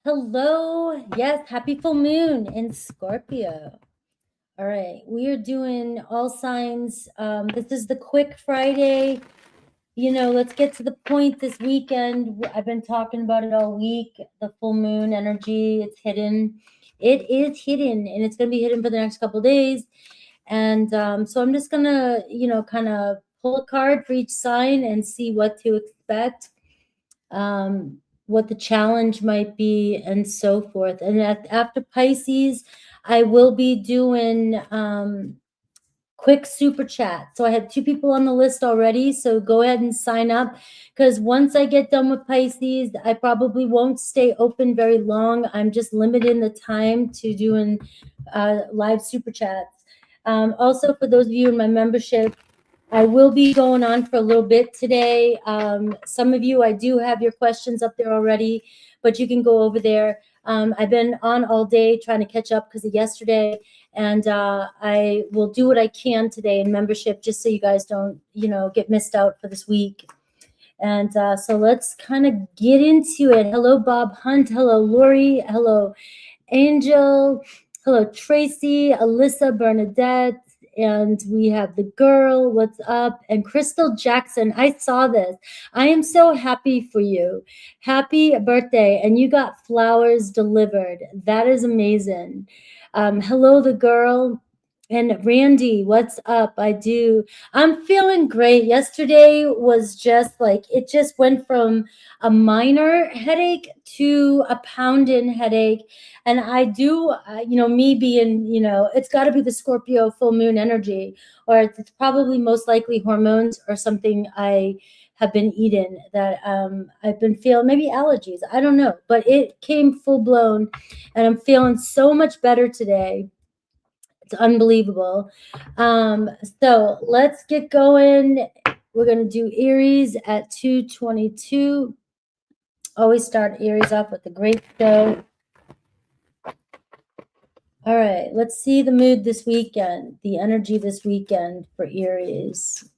Hello. Yes, happy full moon in Scorpio. All right, we are doing all signs. This is the quick Friday. Let's get to the point this weekend. I've been talking about it all week. The full moon energy, it's hidden. It is hidden, and it's going to be hidden for the next couple of days. And so I'm just going to, kind of pull a card for each sign and see what to expect. What the challenge might be, and so forth. And after Pisces, I will be doing quick super chat. So I have 2 people on the list already. So go ahead and sign up, because once I get done with Pisces, I probably won't stay open very long. I'm just limiting the time to doing live super chats. Also, for those of you in my membership, I will be going on for a little bit today. Some of you, I do have your questions up there already, but you can go over there. I've been on all day trying to catch up because of yesterday, and I will do what I can today in membership, just so you guys don't, get missed out for this week. And so let's kind of get into it. Hello, Bob Hunt. Hello, Lori. Hello, Angel. Hello, Tracy, Alyssa, Bernadette. And we have the girl, what's up? And Crystal Jackson, I saw this. I am so happy for you. Happy birthday. And you got flowers delivered. That is amazing. Hello, the girl. And Randy, what's up? I'm feeling great. Yesterday was just like, it just went from a minor headache to a pounding headache. And I do, me being, it's got to be the Scorpio full moon energy, or it's probably most likely hormones or something I have been eating that I've been feeling, maybe allergies. I don't know, but it came full blown, and I'm feeling so much better today. It's unbelievable. So let's get going. We're going to do Aries at 2:22. Always start Aries off with a great show. All right, let's see the mood this weekend, the energy this weekend for Aries.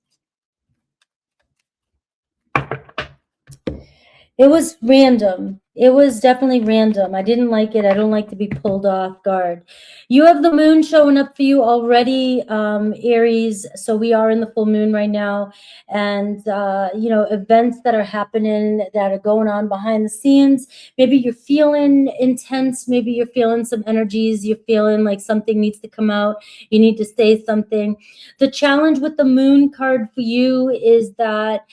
It was random. It was definitely random. I didn't like it. I don't like to be pulled off guard. You have the moon showing up for you already, Aries. So we are in the full moon right now. And, events that are happening that are going on behind the scenes. Maybe you're feeling intense. Maybe you're feeling some energies. You're feeling like something needs to come out. You need to say something. The challenge with the moon card for you is that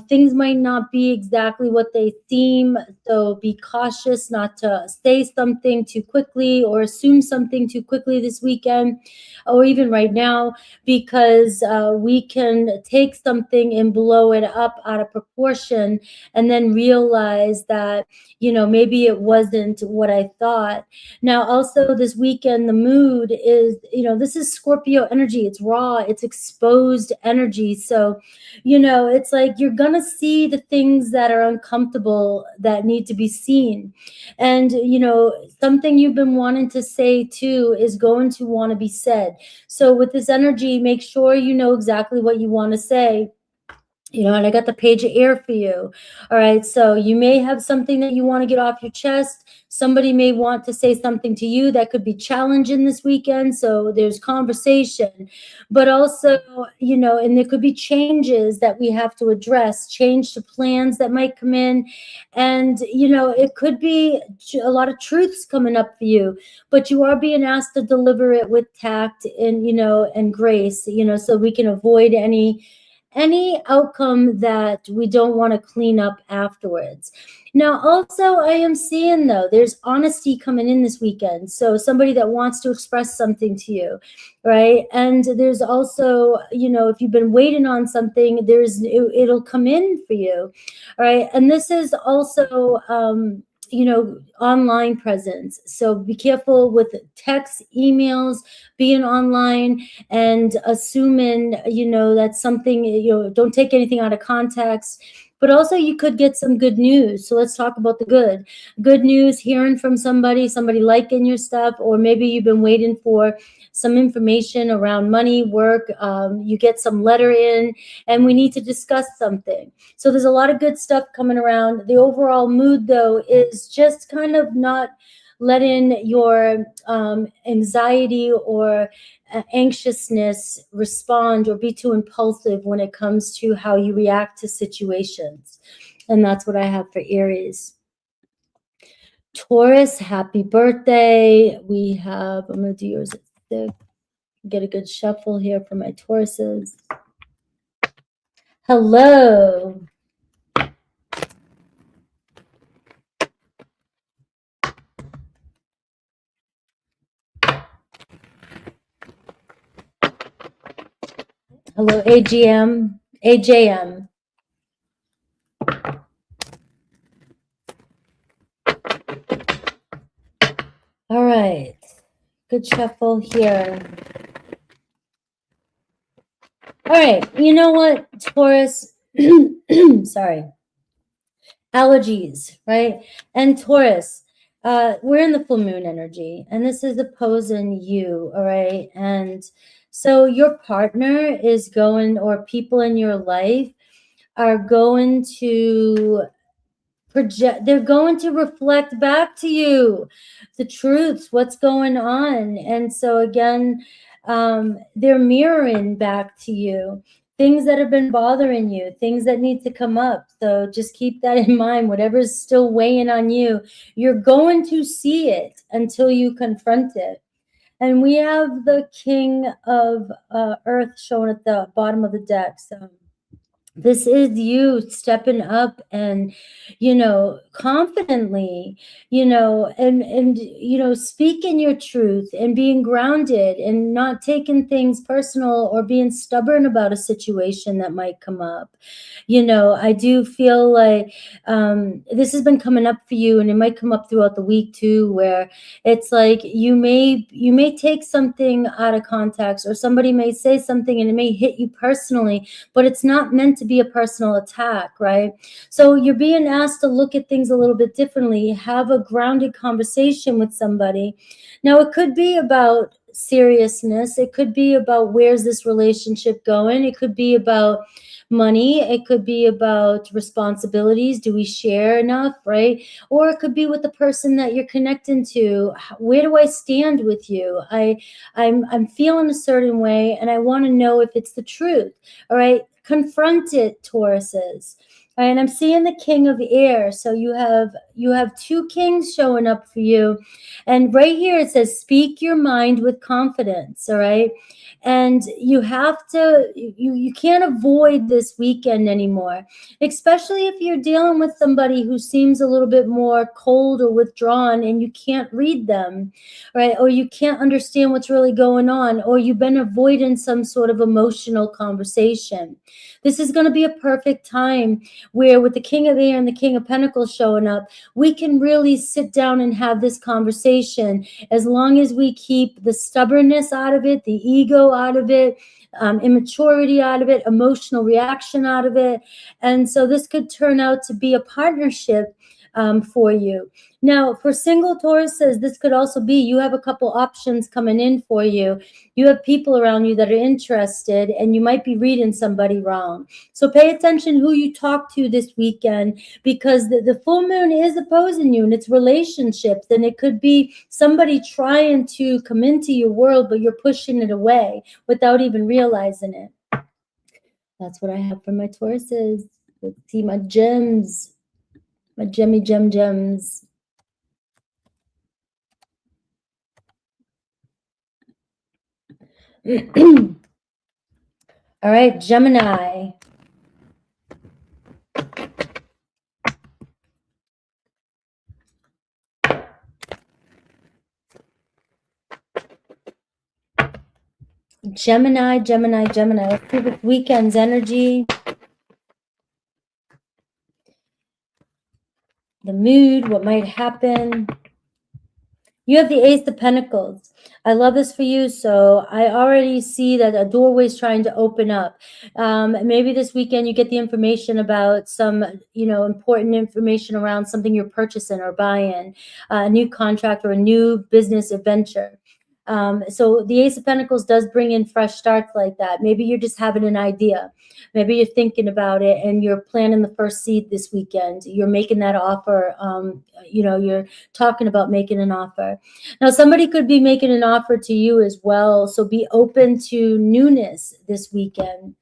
things might not be exactly what they seem. So be cautious not to say something too quickly or assume something too quickly this weekend, or even right now, because we can take something and blow it up out of proportion and then realize that, maybe it wasn't what I thought. Now, also this weekend, the mood is, this is Scorpio energy. It's raw, it's exposed energy. So, it's like you're going to see the things that are uncomfortable that need to be seen. And, something you've been wanting to say too is going to want to be said. So with this energy, make sure you know exactly what you want to say. And I got the page of air for you. All right. So you may have something that you want to get off your chest. Somebody may want to say something to you that could be challenging this weekend. So there's conversation, but also, and there could be changes that we have to address, change to plans that might come in. And, it could be a lot of truths coming up for you, but you are being asked to deliver it with tact and, and grace, so we can avoid any outcome that we don't want to clean up afterwards. Now, also, I am seeing, though, there's honesty coming in this weekend. So somebody that wants to express something to you, right? And there's also, if you've been waiting on something, it'll come in for you, all right? And this is also, online presence. So be careful with texts, emails, being online, and assuming, that's something, don't take anything out of context. but also you could get some good news. So let's talk about the good news, hearing from somebody liking your stuff, or maybe you've been waiting for some information around money, work. You get some letter in and we need to discuss something. So there's a lot of good stuff coming around. The overall mood, though, is just kind of not letting your anxiety or anxiousness respond or be too impulsive when it comes to how you react to situations. And that's what I have for Aries. Taurus, happy birthday. We have, I'm going to do yours at 6. Get a good shuffle here for my Tauruses. Hello. Hello, AJM. All right. Good shuffle here. All right. You know what, Taurus? Sorry. Allergies, right? And Taurus, we're in the full moon energy, and this is opposing you, all right? And so your partner is going, or people in your life are going to project, they're going to reflect back to you the truths, what's going on. And so again, they're mirroring back to you things that have been bothering you, things that need to come up. So just keep that in mind. Whatever's still weighing on you, you're going to see it until you confront it. And we have the King of Earth shown at the bottom of the deck. So this is you stepping up and, confidently, and speaking your truth and being grounded and not taking things personal or being stubborn about a situation that might come up. I do feel like this has been coming up for you, and it might come up throughout the week too, where it's like you may take something out of context, or somebody may say something and it may hit you personally, but it's not meant to be a personal attack, right? So you're being asked to look at things a little bit differently, have a grounded conversation with somebody. Now, it could be about seriousness. It could be about where's this relationship going. It could be about money. It could be about responsibilities. Do we share enough, right? Or it could be with the person that you're connecting to. Where do I stand with you? I'm feeling a certain way, and I want to know if it's the truth. All right, confront it, Tauruses. All right, and I'm seeing the King of Air. So you have two kings showing up for you, and right here it says, "Speak your mind with confidence." All right. And you have to, you can't avoid this weekend anymore, especially if you're dealing with somebody who seems a little bit more cold or withdrawn and you can't read them, right? Or you can't understand what's really going on, or you've been avoiding some sort of emotional conversation. This is going to be a perfect time where, with the King of Air and the King of Pentacles showing up, we can really sit down and have this conversation, as long as we keep the stubbornness out of it, the ego out of it, immaturity out of it, emotional reaction out of it. And so this could turn out to be a partnership for you. Now, for single Tauruses, this could also be, you have a couple options coming in for you. You have people around you that are interested, and you might be reading somebody wrong. So pay attention who you talk to this weekend, because the full moon is opposing you, and it's relationships, and it could be somebody trying to come into your world, but you're pushing it away without even realizing it. That's what I have for my Tauruses. Let's see my gems. My gems. All right, Gemini. Gemini. Let's see this weekend's energy. The mood, what might happen. You have the Ace of Pentacles. I love this for you. So I already see that a doorway is trying to open up. Maybe this weekend you get the information about some, important information around something you're purchasing or buying, a new contract or a new business adventure. So the Ace of Pentacles does bring in fresh starts like that. Maybe you're just having an idea. Maybe you're thinking about it and you're planning the first seed this weekend. You're making that offer. You're talking about making an offer. Now, somebody could be making an offer to you as well. So be open to newness this weekend.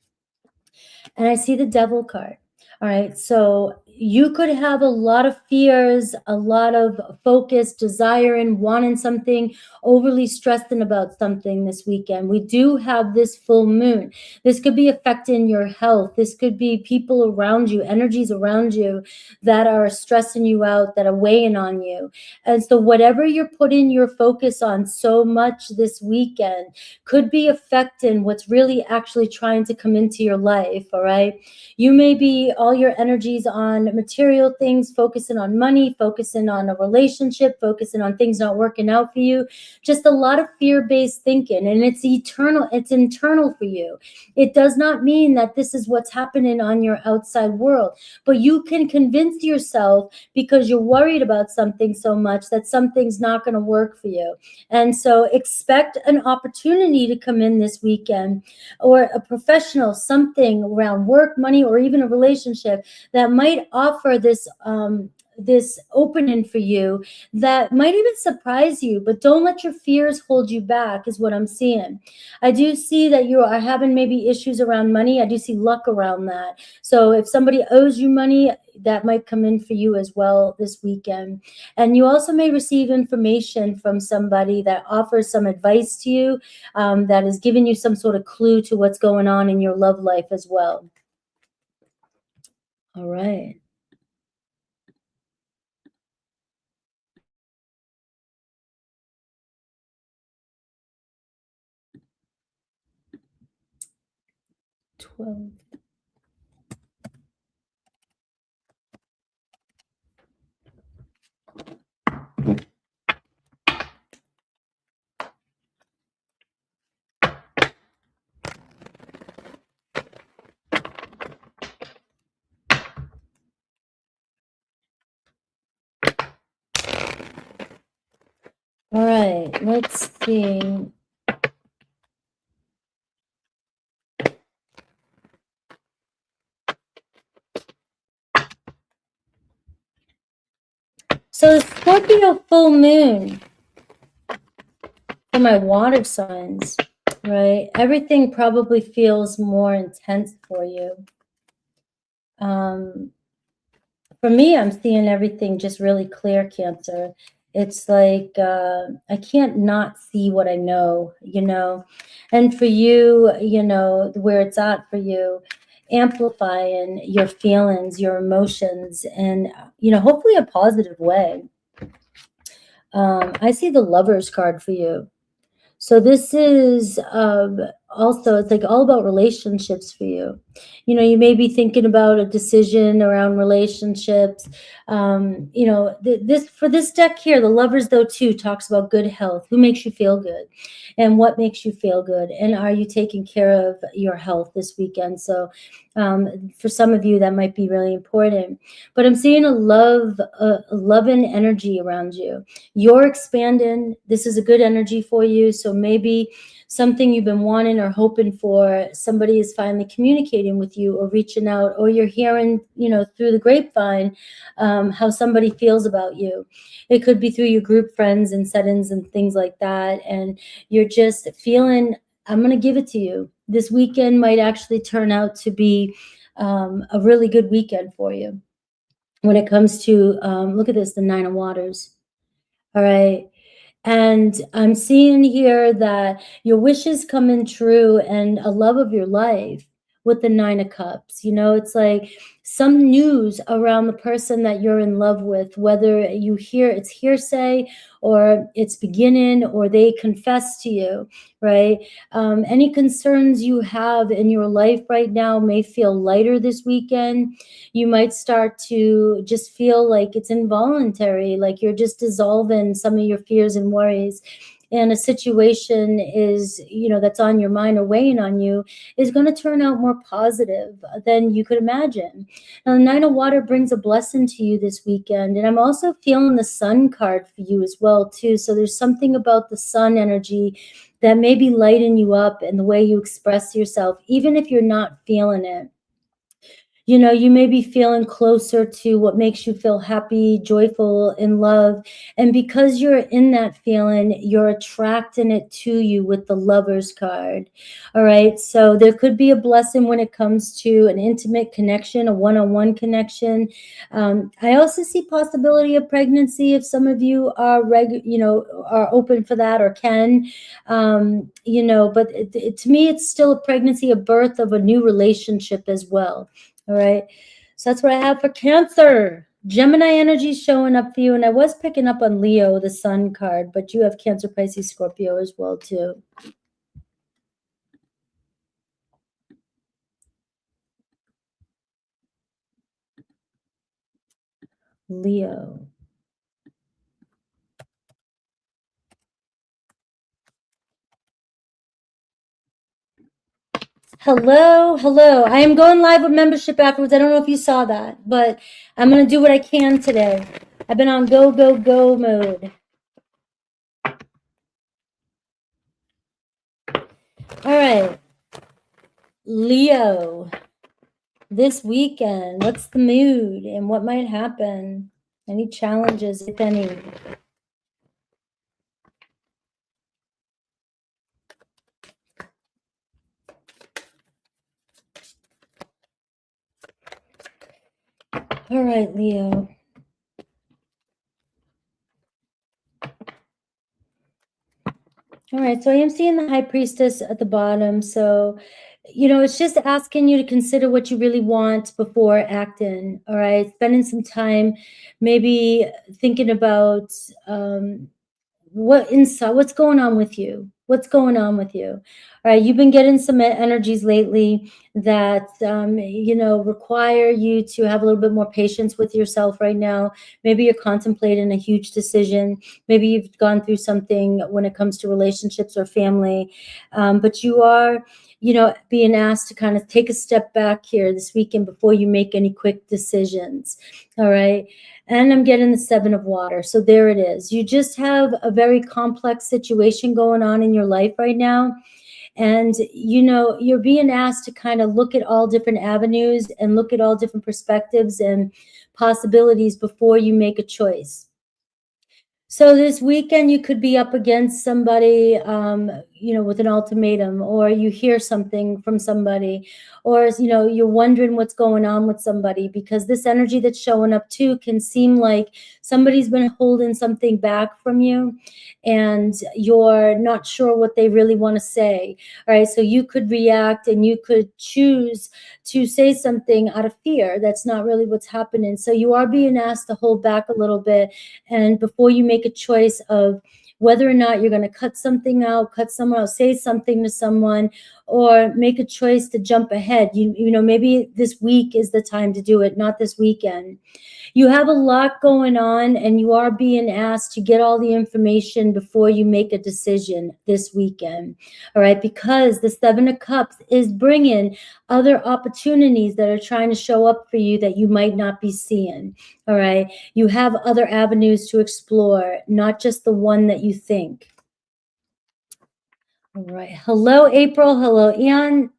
And I see the Devil card. All right. So you could have a lot of fears, a lot of focus, desiring, wanting something, overly stressing about something this weekend. We do have this full moon. This could be affecting your health. This could be people around you, energies around you that are stressing you out, that are weighing on you. And so whatever you're putting your focus on so much this weekend could be affecting what's really actually trying to come into your life. All right. You may be all your energies on material things, focusing on money, focusing on a relationship, focusing on things not working out for you. Just a lot of fear-based thinking, and it's internal for you. It does not mean that this is what's happening on your outside world, but you can convince yourself because you're worried about something so much that something's not going to work for you. And so expect an opportunity to come in this weekend, or a professional, something around work, money, or even a relationship that might offer this opening for you that might even surprise you. But don't let your fears hold you back, is what I'm seeing. I do see that you are having maybe issues around money. I do see luck around that. So if somebody owes you money, that might come in for you as well this weekend. And you also may receive information from somebody that offers some advice to you, that is giving you some sort of clue to what's going on in your love life as well. All right. All right, let's see. So the Scorpio full moon for my water signs, right? Everything probably feels more intense for you. For me, I'm seeing everything just really clear, Cancer. It's like I can't not see what I know, and for you, where it's at for you, amplifying your feelings, your emotions, and hopefully a positive way. I see the Lovers card for you. So this is also, it's like all about relationships for you. You may be thinking about a decision around relationships. This for this deck here, the Lovers though too talks about good health. Who makes you feel good, and what makes you feel good, and are you taking care of your health this weekend? So for some of you that might be really important. But I'm seeing a loving energy around you. You're expanding. This is a good energy for you. So maybe something you've been wanting or hoping for, somebody is finally communicating with you or reaching out, or you're hearing, through the grapevine, how somebody feels about you. It could be through your group friends and settings and things like that. And you're just feeling, I'm going to give it to you. This weekend might actually turn out to be a really good weekend for you. When it comes to, look at this, the Nine of Waters. All right. And I'm seeing here that your wishes coming true and a love of your life with the Nine of Cups. You know, it's like some news around the person that you're in love with, whether you hear it's hearsay or it's beginning or they confess to you, right? Any concerns you have in your life right now may feel lighter this weekend. You might start to just feel like it's involuntary, like you're just dissolving some of your fears and worries. And a situation is, you know, that's on your mind or weighing on you is going to turn out more positive than you could imagine. Now, the Nine of Water brings a blessing to you this weekend. And I'm also feeling the Sun card for you as well, too. So there's something about the Sun energy that may be lighting you up in the way you express yourself, even if you're not feeling it. You know, you may be feeling closer to what makes you feel happy, joyful, in love. And because you're in that feeling, you're attracting it to you with the Lovers card. All right. So there could be a blessing when it comes to an intimate connection, a one-on-one connection. I also see possibility of pregnancy if some of you are are open for that or can. You know, but to me, it's still a pregnancy, a birth of a new relationship as well. All right. So that's what I have for Cancer. Gemini energy showing up for you. And I was picking up on Leo, the Sun card, but you have Cancer, Pisces, Scorpio as well, too. Leo. Hello, hello. I am going live with membership afterwards. I don't know if you saw that, but I'm going to do what I can today. I've been on go, go, go mode. All right. Leo, this weekend, what's the mood and what might happen? Any challenges, if any? All right, Leo. All right, so I am seeing the High Priestess at the bottom. So, you know, it's just asking you to consider what you really want before acting. All right, spending some time, maybe thinking about what's going on with you. What's going on with you? All right, you've been getting some energies lately that you know, require you to have a little bit more patience with yourself right now. Maybe you're contemplating a huge decision. Maybe you've gone through something when it comes to relationships or family, but you are, you know, being asked to kind of take a step back here this weekend before you make any quick decisions. All right. And I'm getting the Seven of Water. So there it is. You just have a very complex situation going on in your life right now. And, you know, you're being asked to kind of look at all different avenues and look at all different perspectives and possibilities before you make a choice. So this weekend, you could be up against somebody, you know, with an ultimatum, or you hear something from somebody, or, you know, you're wondering what's going on with somebody, because this energy that's showing up too can seem like somebody's been holding something back from you and you're not sure what they really want to say. All right. So you could react and you could choose to say something out of fear. That's not really what's happening. So you are being asked to hold back a little bit. And before you make a choice of whether or not you're going to cut something out, cut someone out, say something to someone, or make a choice to jump ahead. You know, maybe this week is the time to do it, not this weekend. You have a lot going on and you are being asked to get all the information before you make a decision this weekend. All right, because the Seven of Cups is bringing other opportunities that are trying to show up for you that you might not be seeing. All right, you have other avenues to explore, not just the one that you think. All right, hello, April. Hello, Ian.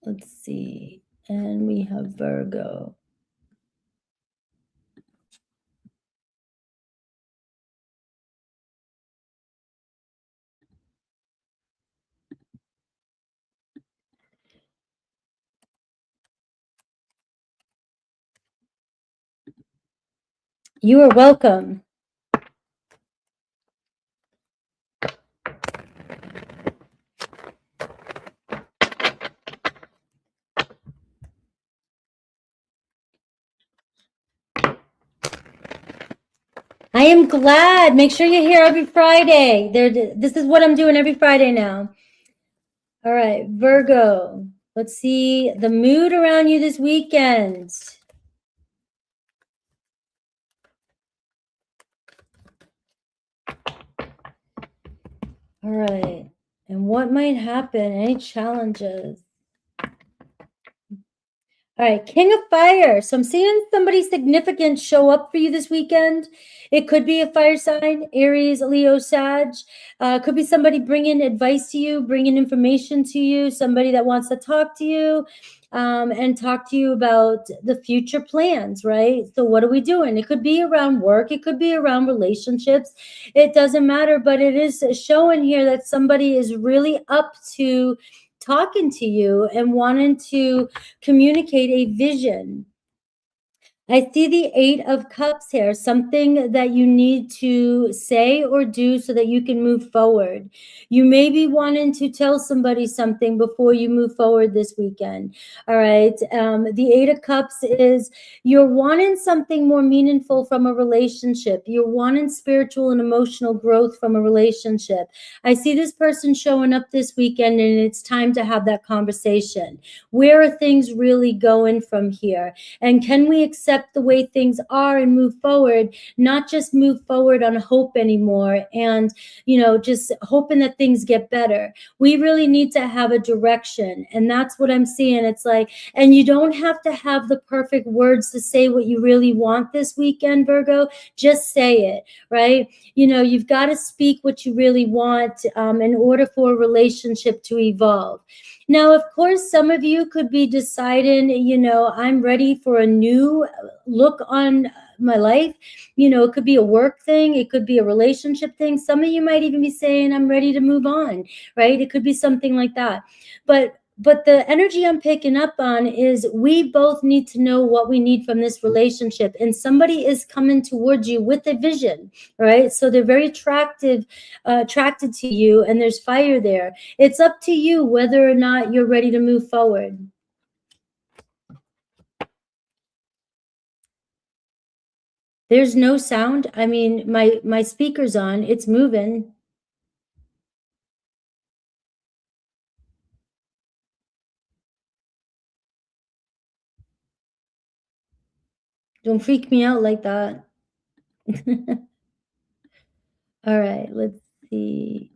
Let's see. And we have Virgo. You are welcome. I am glad. Make sure you're here every Friday. This is what I'm doing every Friday now. All right, Virgo. Let's see the mood around you this weekend. All right. And what might happen? Any challenges? All right, King of Fire. So I'm seeing somebody significant show up for you this weekend. It could be a fire sign, Aries, Leo, Sag. Could be somebody bringing advice to you, bringing information to you, somebody that wants to talk to you and talk to you about the future plans, right? So what are we doing? It could be around work. It could be around relationships. It doesn't matter, but it is showing here that somebody is really up to talking to you and wanting to communicate a vision. I see the 8 of Cups here, something that you need to say or do so that you can move forward. You may be wanting to tell somebody something before you move forward this weekend. All right. The 8 of Cups is you're wanting something more meaningful from a relationship. You're wanting spiritual and emotional growth from a relationship. I see this person showing up this weekend, and it's time to have that conversation. Where are things really going from here? And can we accept the way things are and move forward, not just move forward on hope anymore and, just hoping that things get better. We really need to have a direction. And that's what I'm seeing. It's like, and you don't have to have the perfect words to say what you really want this weekend, Virgo. Just say it, right? You've got to speak what you really want in order for a relationship to evolve. Now, of course, some of you could be deciding, I'm ready for a new look on my life. It could be a work thing. It could be a relationship thing. Some of you might even be saying, I'm ready to move on, right? It could be something like that. But the energy I'm picking up on is we both need to know what we need from this relationship. And somebody is coming towards you with a vision, right? So they're very attracted to you, and there's fire there. It's up to you whether or not you're ready to move forward. There's no sound. I mean, my speaker's on. It's moving. Don't freak me out like that. All right, let's see.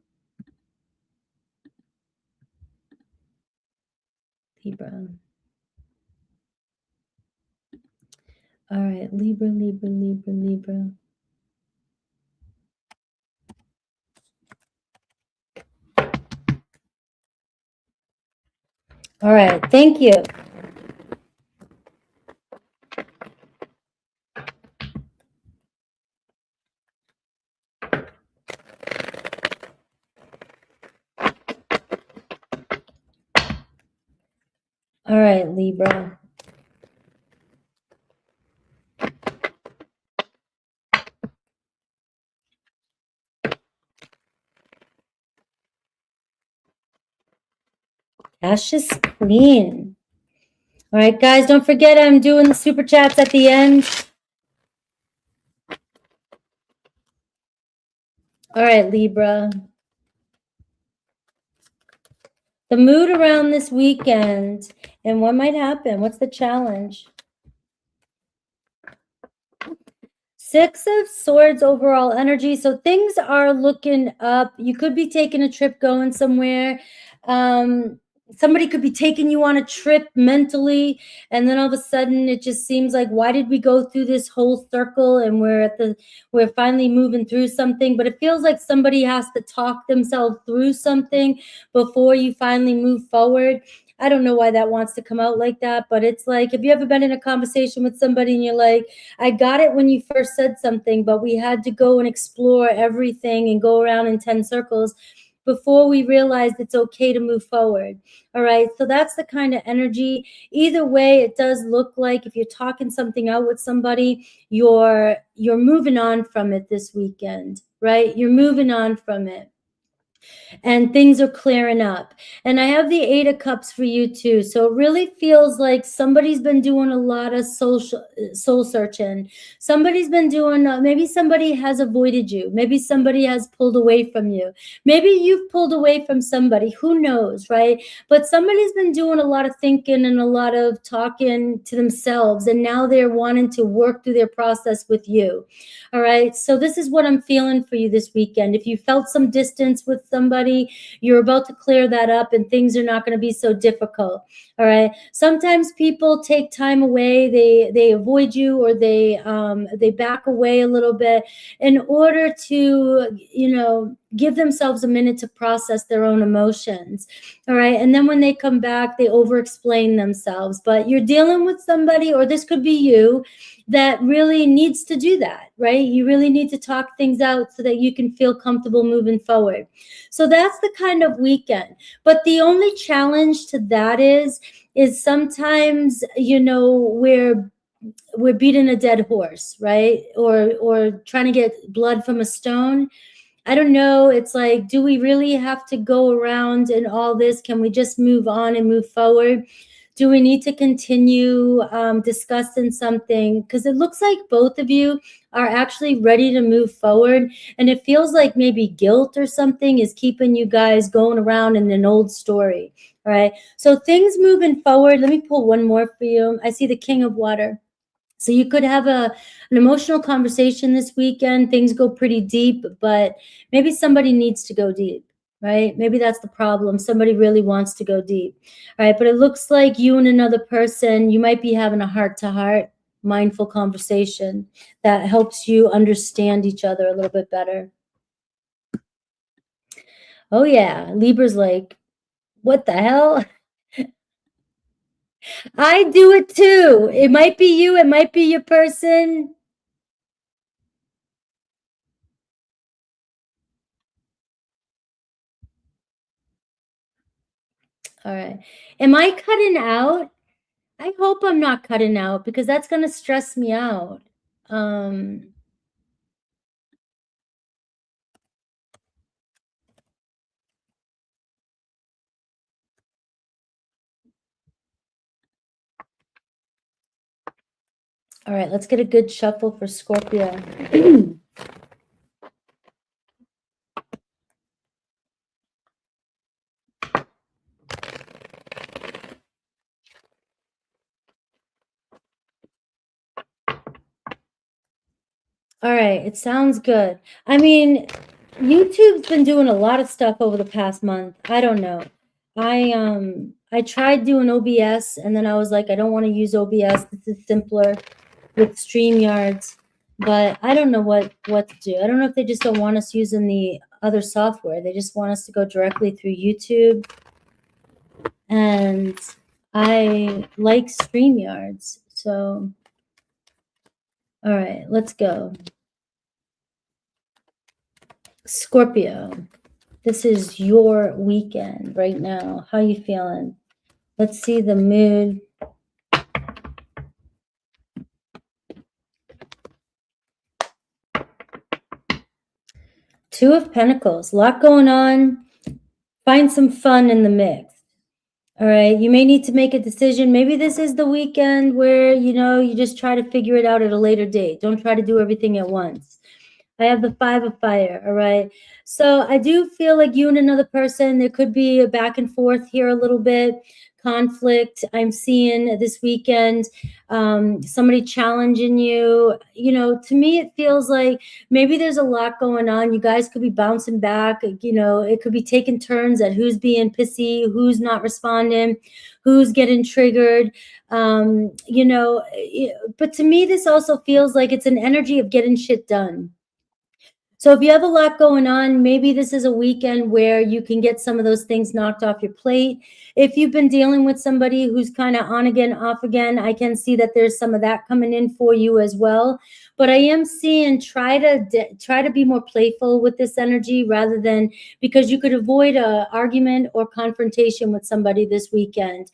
Libra. All right, Libra, Libra, Libra, Libra. All right, thank you. All right, Libra. Cash is clean. All right, guys, don't forget I'm doing the super chats at the end. All right, Libra. The mood around this weekend and what might happen. What's the challenge? 6 of Swords overall energy. So things are looking up. You could be taking a trip, going somewhere. Somebody could be taking you on a trip mentally, and then all of a sudden it just seems like, why did we go through this whole circle? And we're finally moving through something, but it feels like somebody has to talk themselves through something before you finally move forward. I don't know why that wants to come out like that, but it's like, have you ever been in a conversation with somebody and you're like, I got it when you first said something, but we had to go and explore everything and go around in 10 circles before we realized it's okay to move forward. All right. So that's the kind of energy. Either way, it does look like if you're talking something out with somebody, you're moving on from it this weekend, right? You're moving on from it. and things are clearing up. And I have the 8 of Cups for you too. So it really feels like somebody's been doing a lot of soul searching. Somebody's been doing, maybe somebody has avoided you. Maybe somebody has pulled away from you. Maybe you've pulled away from somebody, who knows, right? But somebody's been doing a lot of thinking and a lot of talking to themselves, and now they're wanting to work through their process with you. All right. So this is what I'm feeling for you this weekend. If you felt some distance with somebody, you're about to clear that up and things are not going to be so difficult. All right. Sometimes people take time away. They avoid you, or they back away a little bit in order to, give themselves a minute to process their own emotions. All right. And then when they come back, they over explain themselves. But you're dealing with somebody, or this could be you, that really needs to do that, right? You really need to talk things out so that you can feel comfortable moving forward. So that's the kind of weekend. But the only challenge to that is sometimes, we're beating a dead horse, right? Or trying to get blood from a stone. I don't know. It's like, do we really have to go around and all this? Can we just move on and move forward? Do we need to continue discussing something? Because it looks like both of you are actually ready to move forward. And it feels like maybe guilt or something is keeping you guys going around in an old story. All right. So things moving forward. Let me pull one more for you. I see the King of Water. So you could have an emotional conversation this weekend. Things go pretty deep, but maybe somebody needs to go deep, right? Maybe that's the problem. Somebody really wants to go deep, right? But it looks like you and another person, you might be having a heart-to-heart mindful conversation that helps you understand each other a little bit better. Oh yeah, Libra's like, what the hell? I do it too. It might be you, it might be your person. All right. Am I cutting out? I hope I'm not cutting out, because that's going to stress me out. All right, let's get a good shuffle for Scorpio. All right, it sounds good. I mean, YouTube's been doing a lot of stuff over the past month. I don't know. I tried doing OBS, and then I was like, I don't want to use OBS. This is simpler with StreamYards. But I don't know what to do. I don't know if they just don't want us using the other software. They just want us to go directly through YouTube. And I like StreamYards. So, all right, let's go. Scorpio, this is your weekend right now. How you feeling? Let's see the mood. Two of Pentacles, a lot going on. Find some fun in the mix. All right, you may need to make a decision. Maybe this is the weekend where, you just try to figure it out at a later date. Don't try to do everything at once. I have the 5 of Fire, all right? So I do feel like you and another person, there could be a back and forth here a little bit, conflict. I'm seeing this weekend, somebody challenging you. To me, it feels like maybe there's a lot going on. You guys could be bouncing back. It could be taking turns at who's being pissy, who's not responding, who's getting triggered. But to me, this also feels like it's an energy of getting shit done. So if you have a lot going on, maybe this is a weekend where you can get some of those things knocked off your plate. If you've been dealing with somebody who's kind of on again, off again, I can see that there's some of that coming in for you as well. But I am seeing try to be more playful with this energy rather than, because you could avoid a argument or confrontation with somebody this weekend.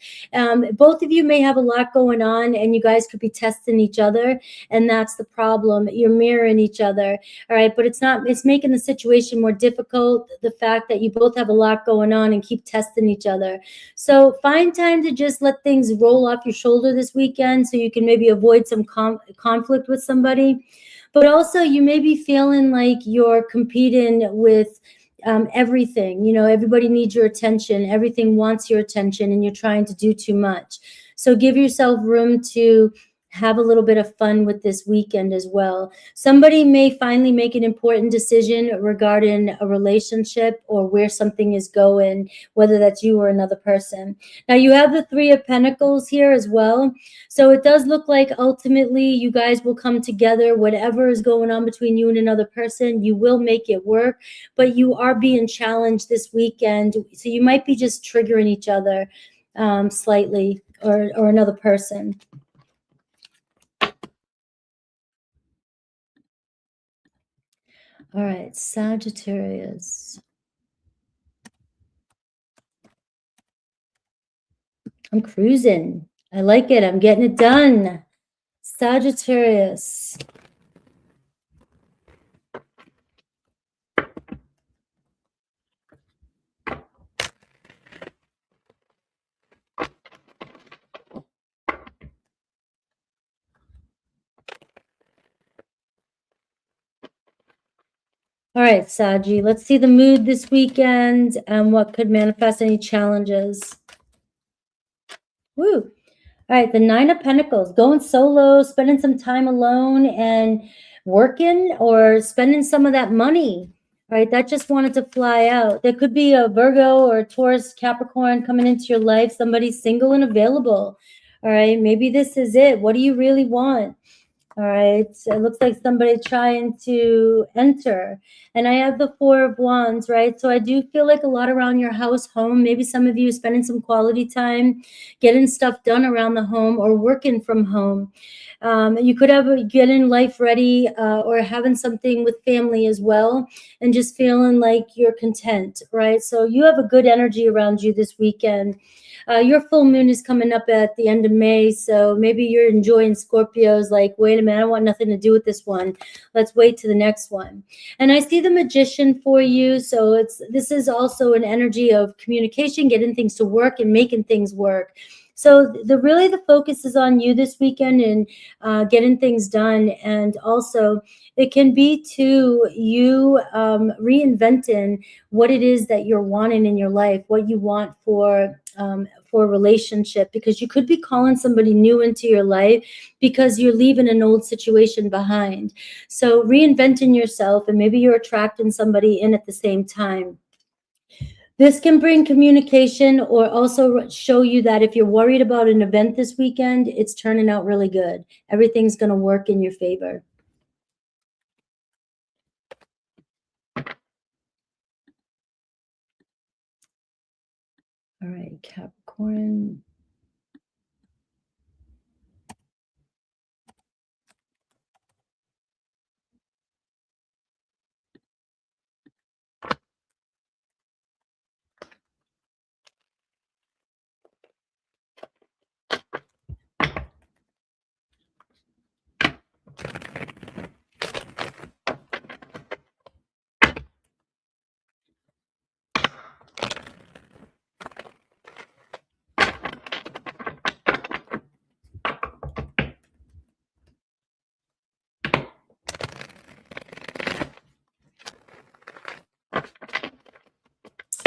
Both of you may have a lot going on, and you guys could be testing each other, and that's the problem. You're mirroring each other, all right? But it's making the situation more difficult, the fact that you both have a lot going on and keep testing each other. So find time to just let things roll off your shoulder this weekend so you can maybe avoid some conflict with somebody. But also, you may be feeling like you're competing with everything. You know, everybody needs your attention. Everything wants your attention, and you're trying to do too much. So give yourself room to have a little bit of fun with this weekend as well. Somebody may finally make an important decision regarding a relationship or where something is going, whether that's you or another person. Now, you have the Three of Pentacles here as well. So it does look like ultimately you guys will come together. Whatever is going on between you and another person, you will make it work, but you are being challenged this weekend. So you might be just triggering each other slightly, or another person. All right, Sagittarius. I'm cruising. I like it. I'm getting it done. Sagittarius. All right, Saggy, let's see the mood this weekend and what could manifest any challenges. Woo. All right, the Nine of Pentacles, going solo, spending some time alone and working, or spending some of that money. All right, that just wanted to fly out. There could be a Virgo or a Taurus, Capricorn coming into your life, somebody single and available. All right, maybe this is it. What do you really want? All right, so it looks like somebody trying to enter. And I have the Four of Wands, right? So I do feel like a lot around your house, home. Maybe some of you spending some quality time, getting stuff done around the home or working from home. You could have getting life ready or having something with family as well, and just feeling like you're content, right? So you have a good energy around you this weekend. Your full moon is coming up at the end of May, so maybe you're enjoying Scorpios like, wait a minute, I don't want nothing to do with this one. Let's wait to the next one. And I see the Magician for you, so this is also an energy of communication, getting things to work and making things work. So the focus is on you this weekend and getting things done. And also it can be to you reinventing what it is that you're wanting in your life, what you want for a relationship, because you could be calling somebody new into your life because you're leaving an old situation behind. So reinventing yourself, and maybe you're attracting somebody in at the same time. This can bring communication, or also show you that if you're worried about an event this weekend, it's turning out really good. Everything's going to work in your favor. All right, Capricorn.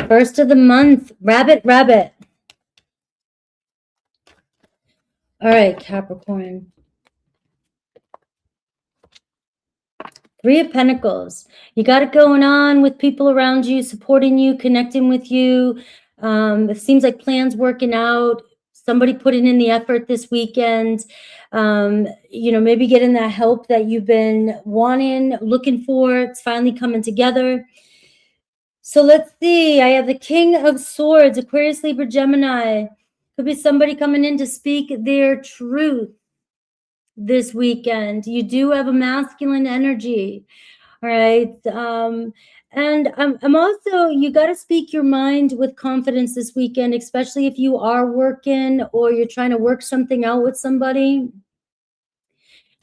First of the month, rabbit. All right, Capricorn. Three of Pentacles. You got it going on with people around you, supporting you, connecting with you. It seems like plans working out. Somebody putting in the effort this weekend. Maybe getting that help that you've been wanting, looking for. It's finally coming together. So let's see. I have the King of Swords, Aquarius, Libra, Gemini. Could be somebody coming in to speak their truth. this weekend. You do have a masculine energy. All right. And I'm also, you got to speak your mind with confidence this weekend, especially if you are working or you're trying to work something out with somebody,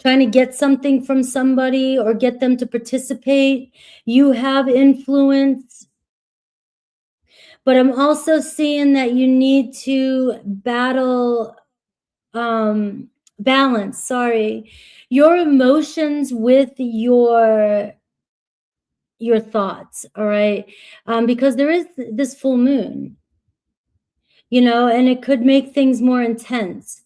trying to get something from somebody or get them to participate. You have influence. But I'm also seeing that you need to battle, balance, your emotions with your thoughts, all right? Because there is this full moon, you know, and it could make things more intense.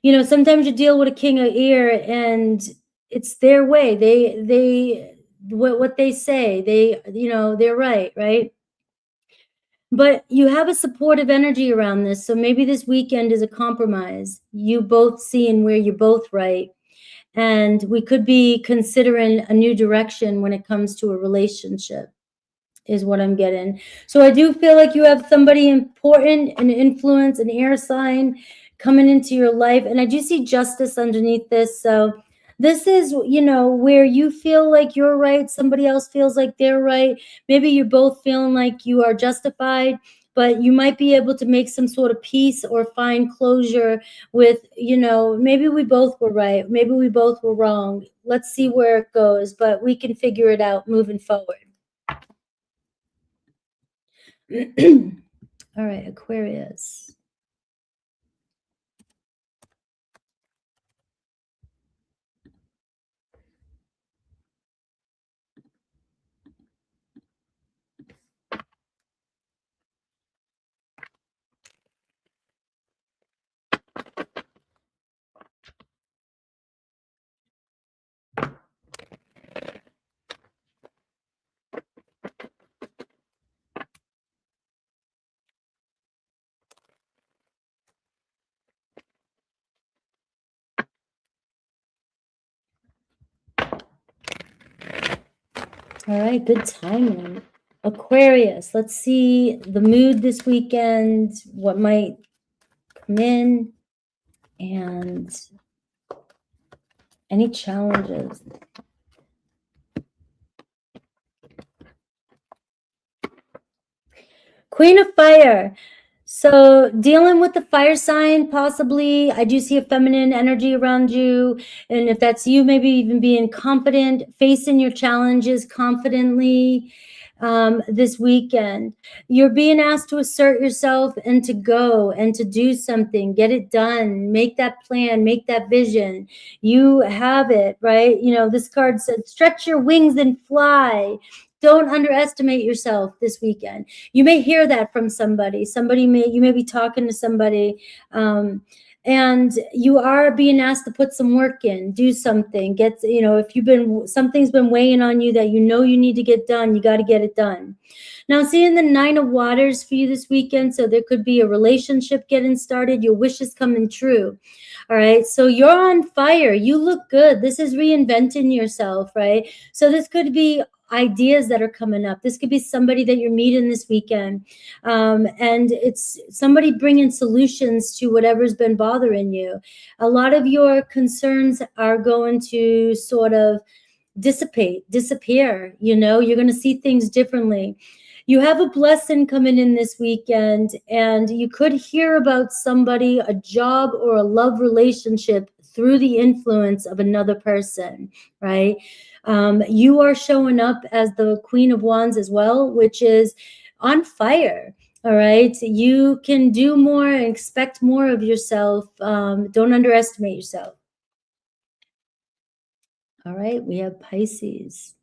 You know, sometimes you deal with a king of air and it's their way. What they say, you know, they're right? But you have a supportive energy around this. So maybe this weekend is a compromise. You both seeing where you're both right. And we could be considering a new direction when it comes to a relationship, is what I'm getting. So I do feel like you have somebody important, an influence, an air sign coming into your life. And I do see justice underneath this. So this is, you know, where you feel like you're right, somebody else feels like they're right. Maybe you're both feeling like you are justified, but you might be able to make some sort of peace or find closure with, you know, maybe we both were right, maybe we both were wrong. Let's see where it goes, but we can figure it out moving forward. All right, Aquarius. All right, good timing. Aquarius, let's see the mood this weekend, what might come in, and any challenges. Queen of Fire. So dealing with the fire sign, possibly, I do see a feminine energy around you. And if that's you, maybe even being confident, facing your challenges confidently this weekend. You're being asked to assert yourself and to go and to do something, get it done, make that plan, make that vision. You have it, right? You know, this card said, stretch your wings and fly. Don't underestimate yourself this weekend. You may hear that from somebody. You may be talking to somebody, and you are being asked to put some work in, do something, you know, if something's been weighing on you that you know you need to get done, you got to get it done. Now, seeing the 9 of Waters for you this weekend, so there could be a relationship getting started, your wishes coming true. All right, so you're on fire. You look good. This is reinventing yourself, right? So this could be ideas that are coming up. This could be somebody that you're meeting this weekend. And it's somebody bringing solutions to whatever's been bothering you. A lot of your concerns are going to sort of disappear. You know, you're going to see things differently. You have a blessing coming in this weekend, and you could hear about somebody, a job or a love relationship through the influence of another person, right? You are showing up as the Queen of Wands as well, which is on fire. All right. You can do more and expect more of yourself. Don't underestimate yourself. All right. We have Pisces.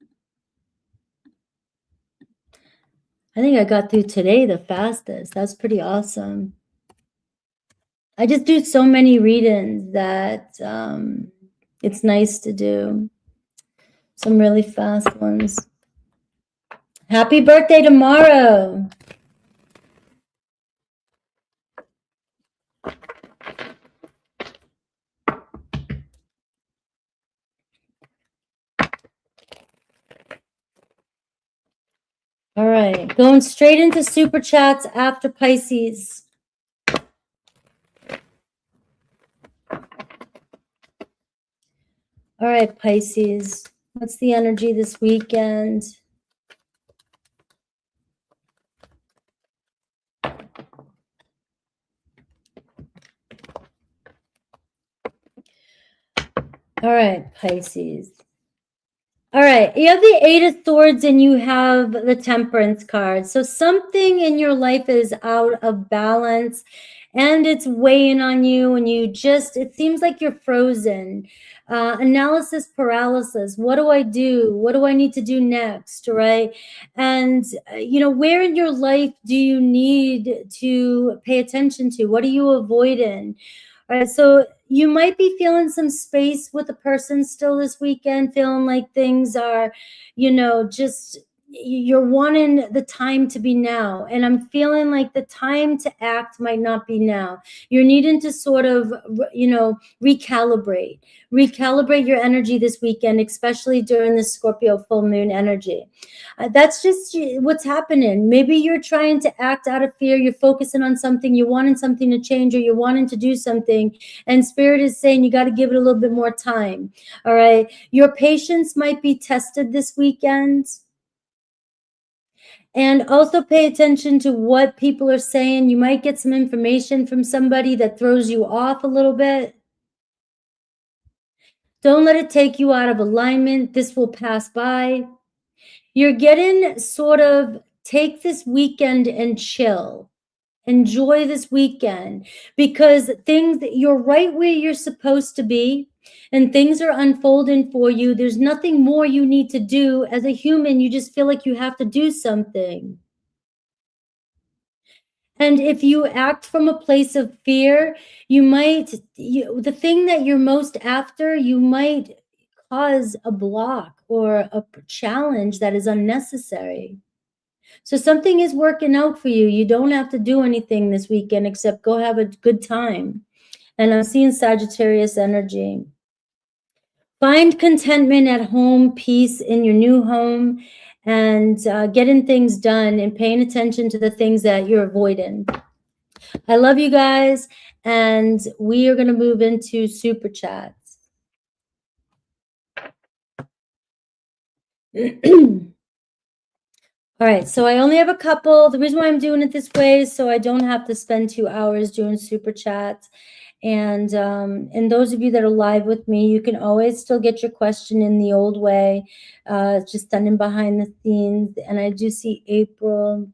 I think I got through today the fastest. That's pretty awesome. I just do so many readings that it's nice to do some really fast ones. Happy birthday tomorrow. All right, going straight into super chats after Pisces. All right, Pisces. What's the energy this weekend? All right, Pisces. All right, you have the Eight of Swords and you have the Temperance card. So something in your life is out of balance and it's weighing on you and you just, it seems like you're frozen. Analysis paralysis. What do I do? What do I need to do next, right? And, you know, where in your life do you need to pay attention to? What are you avoiding? All right, so you might be feeling some space with a person still this weekend, feeling like things are, you know, just you're wanting the time to be now. And I'm feeling like the time to act might not be now. You're needing to sort of, you know, recalibrate your energy this weekend, especially during the Scorpio full moon energy. That's just what's happening. Maybe you're trying to act out of fear. You're focusing on something. You're wanting something to change, or you're wanting to do something. And Spirit is saying you got to give it a little bit more time. All right. Your patience might be tested this weekend. And also pay attention to what people are saying. You might get some information from somebody that throws you off a little bit. Don't let it take you out of alignment. This will pass by. You're getting sort of take this weekend and chill. Enjoy this weekend because things, you're right where you're supposed to be and things are unfolding for you. There's nothing more you need to do. As a human, you just feel like you have to do something. And if you act from a place of fear, you might, the thing that you're most after, you might cause a block or a challenge that is unnecessary. So something is working out for you. You don't have to do anything this weekend except go have a good time. And I'm seeing Sagittarius energy. Find contentment at home, peace in your new home, and getting things done and paying attention to the things that you're avoiding. I love you guys, and we are going to move into super chats. All right, so I only have a couple. The reason why I'm doing it this way is so I don't have to spend 2 hours doing super chats. And those of you that are live with me, you can always still get your question in the old way, just done in behind the scenes. And I do see April.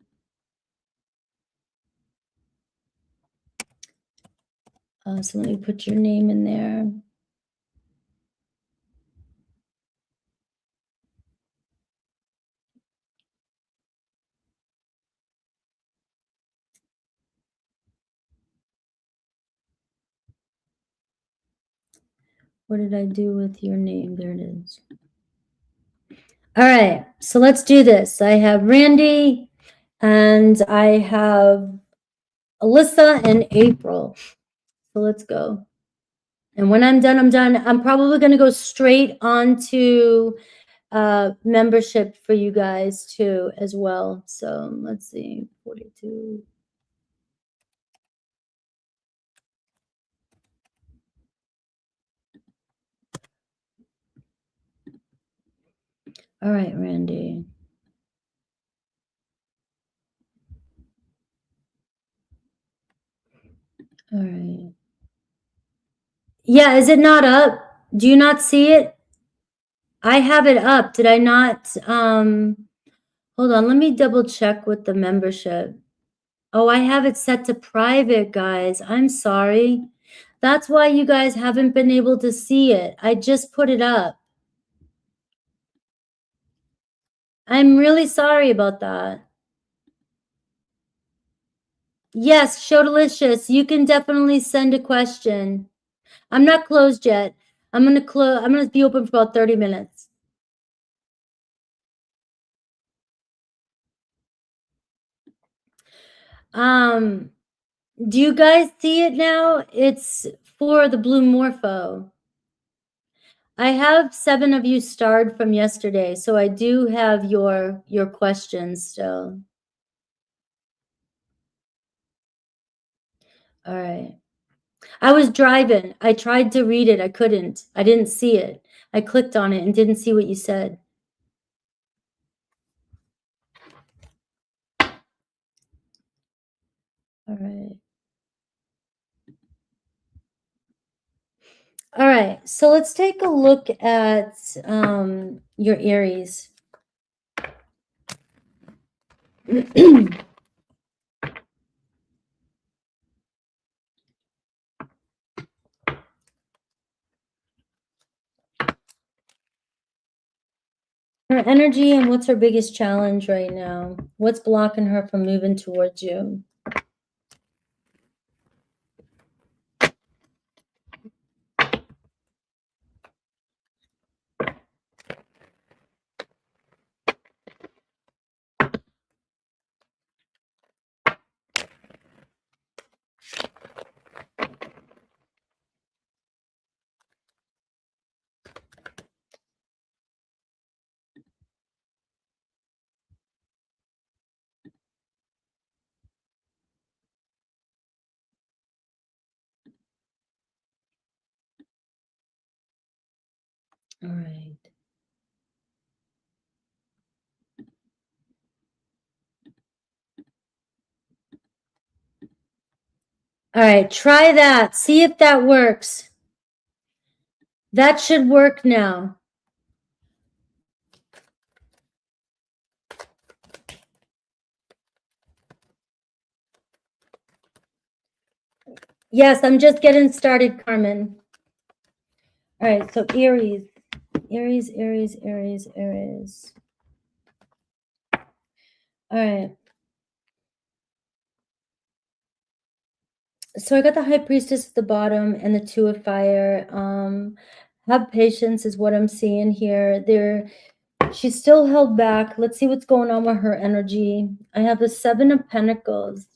So let me put your name in there. What did I do with your name? There it is. All right, so let's do this. I have Randy and I have Alyssa and April. So let's go. And when I'm done, I'm done. I'm probably going to go straight on to membership for you guys too as well. So let's see, 42. All right, Randy. All right. Yeah, is it not up? Do you not see it? I have it up. Did I not? Hold on, let me double check with the membership. Oh, I have it set to private, guys. I'm sorry. That's why you guys haven't been able to see it. I just put it up. I'm really sorry about that. Yes, Show Delicious, you can definitely send a question. I'm not closed yet. I'm gonna be open for about 30 minutes. Do you guys see it now? It's for the Blue Morpho. I have 7 of you starred from yesterday, so I do have your questions still. All right. I was driving. I tried to read it. I couldn't. I didn't see it. I clicked on it and didn't see what you said. All right. All right. So let's take a look at your Aries. Her energy and what's her biggest challenge right now? What's blocking her from moving towards you? All right. All right, try that. See if that works. That should work now. Yes, I'm just getting started, Carmen. All right, so Aries. Aries, Aries, Aries, Aries. All right. So I got the High Priestess at the bottom and the Two of Fire. Have patience is what I'm seeing here. She's still held back. Let's see what's going on with her energy. I have the Seven of Pentacles.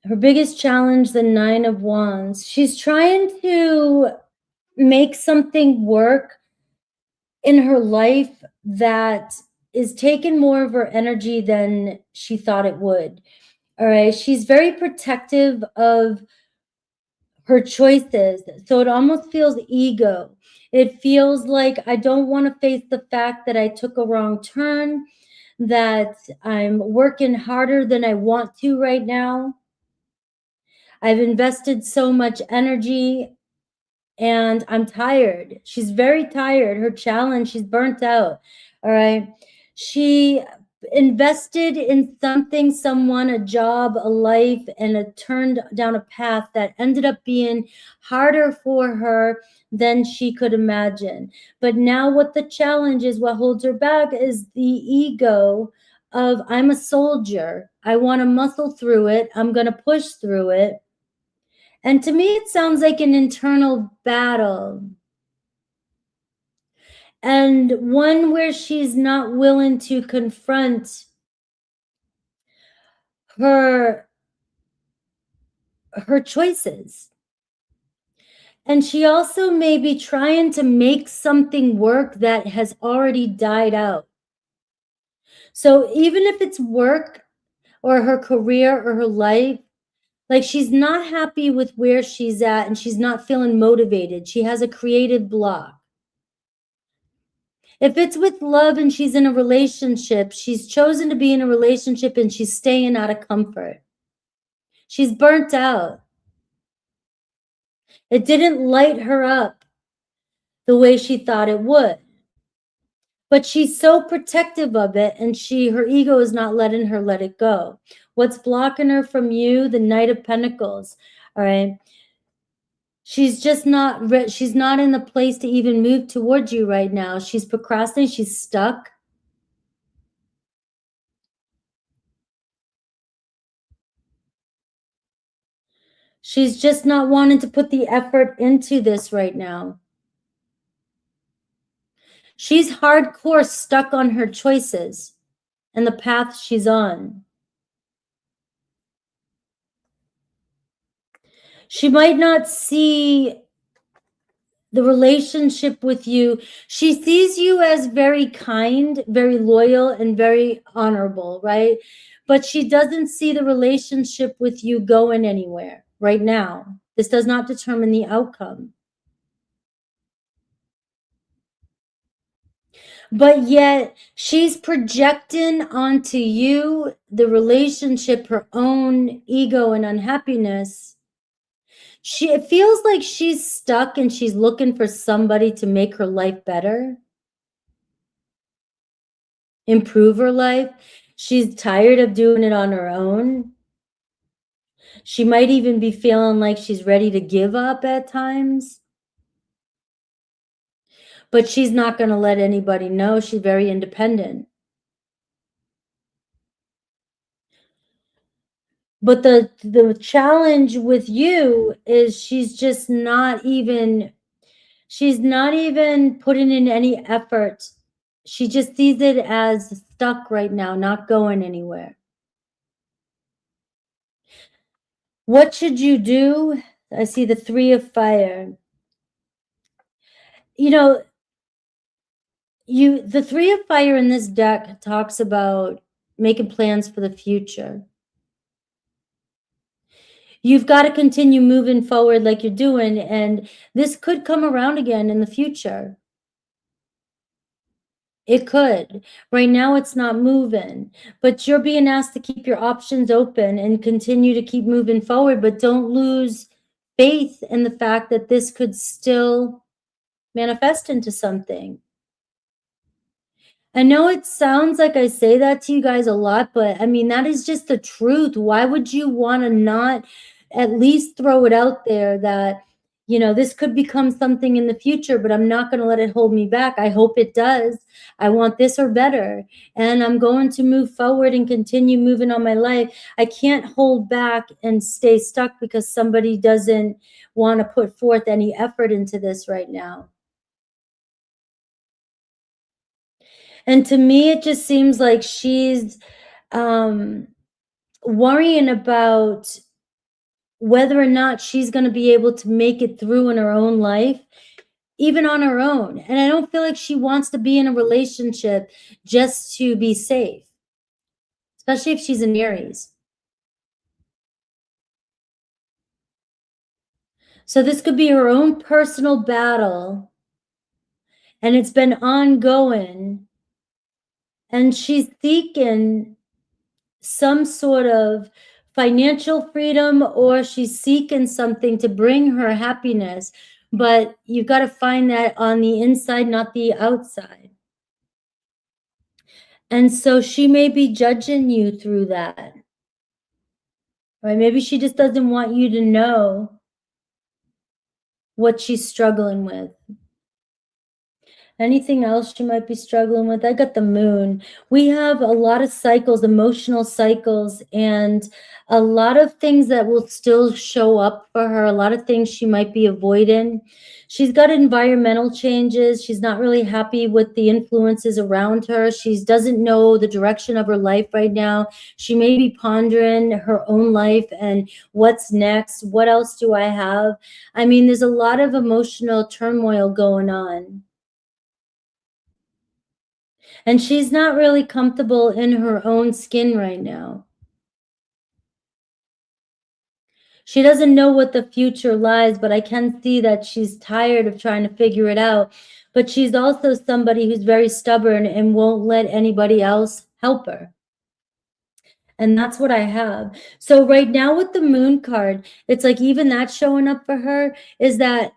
Her biggest challenge, the Nine of Wands. She's trying to make something work in her life that is taking more of her energy than she thought it would. All right. She's very protective of her choices. So it almost feels ego. It feels like I don't want to face the fact that I took a wrong turn, that I'm working harder than I want to right now. I've invested so much energy and I'm tired. She's very tired. Her challenge, she's burnt out. All right. She invested in something, someone, a job, a life, and it turned down a path that ended up being harder for her than she could imagine. But now what the challenge is, what holds her back is the ego of I'm a soldier. I want to muscle through it. I'm going to push through it. And to me, it sounds like an internal battle. And one where she's not willing to confront her choices. And she also may be trying to make something work that has already died out. So even if it's work or her career or her life, like she's not happy with where she's at and she's not feeling motivated. She has a creative block. If it's with love and she's in a relationship, she's chosen to be in a relationship and she's staying out of comfort. She's burnt out. It didn't light her up the way she thought it would. But she's so protective of it and her ego is not letting her let it go. What's blocking her from you? The Knight of Pentacles. All right. She's just not, she's not in the place to even move towards you right now. She's procrastinating. She's stuck. She's just not wanting to put the effort into this right now. She's hardcore stuck on her choices and the path she's on. She might not see the relationship with you. She sees you as very kind, very loyal, and very honorable, right? But she doesn't see the relationship with you going anywhere right now. This does not determine the outcome. But yet she's projecting onto you the relationship, her own ego and unhappiness. It feels like she's stuck and she's looking for somebody to make her life better, improve her life. She's tired of doing it on her own. She might even be feeling like she's ready to give up at times. But she's not going to let anybody know. She's very independent. But the challenge with you is she's not even putting in any effort. She just sees it as stuck right now, not going anywhere. What should you do? I see the 3 of fire. You know, the 3 of fire in this deck talks about making plans for the future. You've got to continue moving forward like you're doing, and this could come around again in the future. It could. Right now it's not moving, but you're being asked to keep your options open and continue to keep moving forward, but don't lose faith in the fact that this could still manifest into something. I know it sounds like I say that to you guys a lot, but I mean, that is just the truth. Why would you want to not at least throw it out there that, you know, this could become something in the future, but I'm not going to let it hold me back. I hope it does. I want this or better, and I'm going to move forward and continue moving on my life. I can't hold back and stay stuck because somebody doesn't want to put forth any effort into this right now. And to me, it just seems like she's worrying about whether or not she's going to be able to make it through in her own life, even on her own. And I don't feel like she wants to be in a relationship just to be safe, especially if she's an Aries. So this could be her own personal battle, and it's been ongoing, and she's seeking some sort of financial freedom, or she's seeking something to bring her happiness, but you've got to find that on the inside, not the outside. And so she may be judging you through that, right? Maybe she just doesn't want you to know what she's struggling with. Anything else you might be struggling with? I got the moon. We have a lot of cycles, emotional cycles, and a lot of things that will still show up for her, a lot of things she might be avoiding. She's got environmental changes. She's not really happy with the influences around her. She doesn't know the direction of her life right now. She may be pondering her own life and what's next. What else do I have? I mean, there's a lot of emotional turmoil going on. And she's not really comfortable in her own skin right now. She doesn't know what the future lies, but I can see that she's tired of trying to figure it out. But she's also somebody who's very stubborn and won't let anybody else help her. And that's what I have. So right now with the moon card, it's like even that showing up for her is that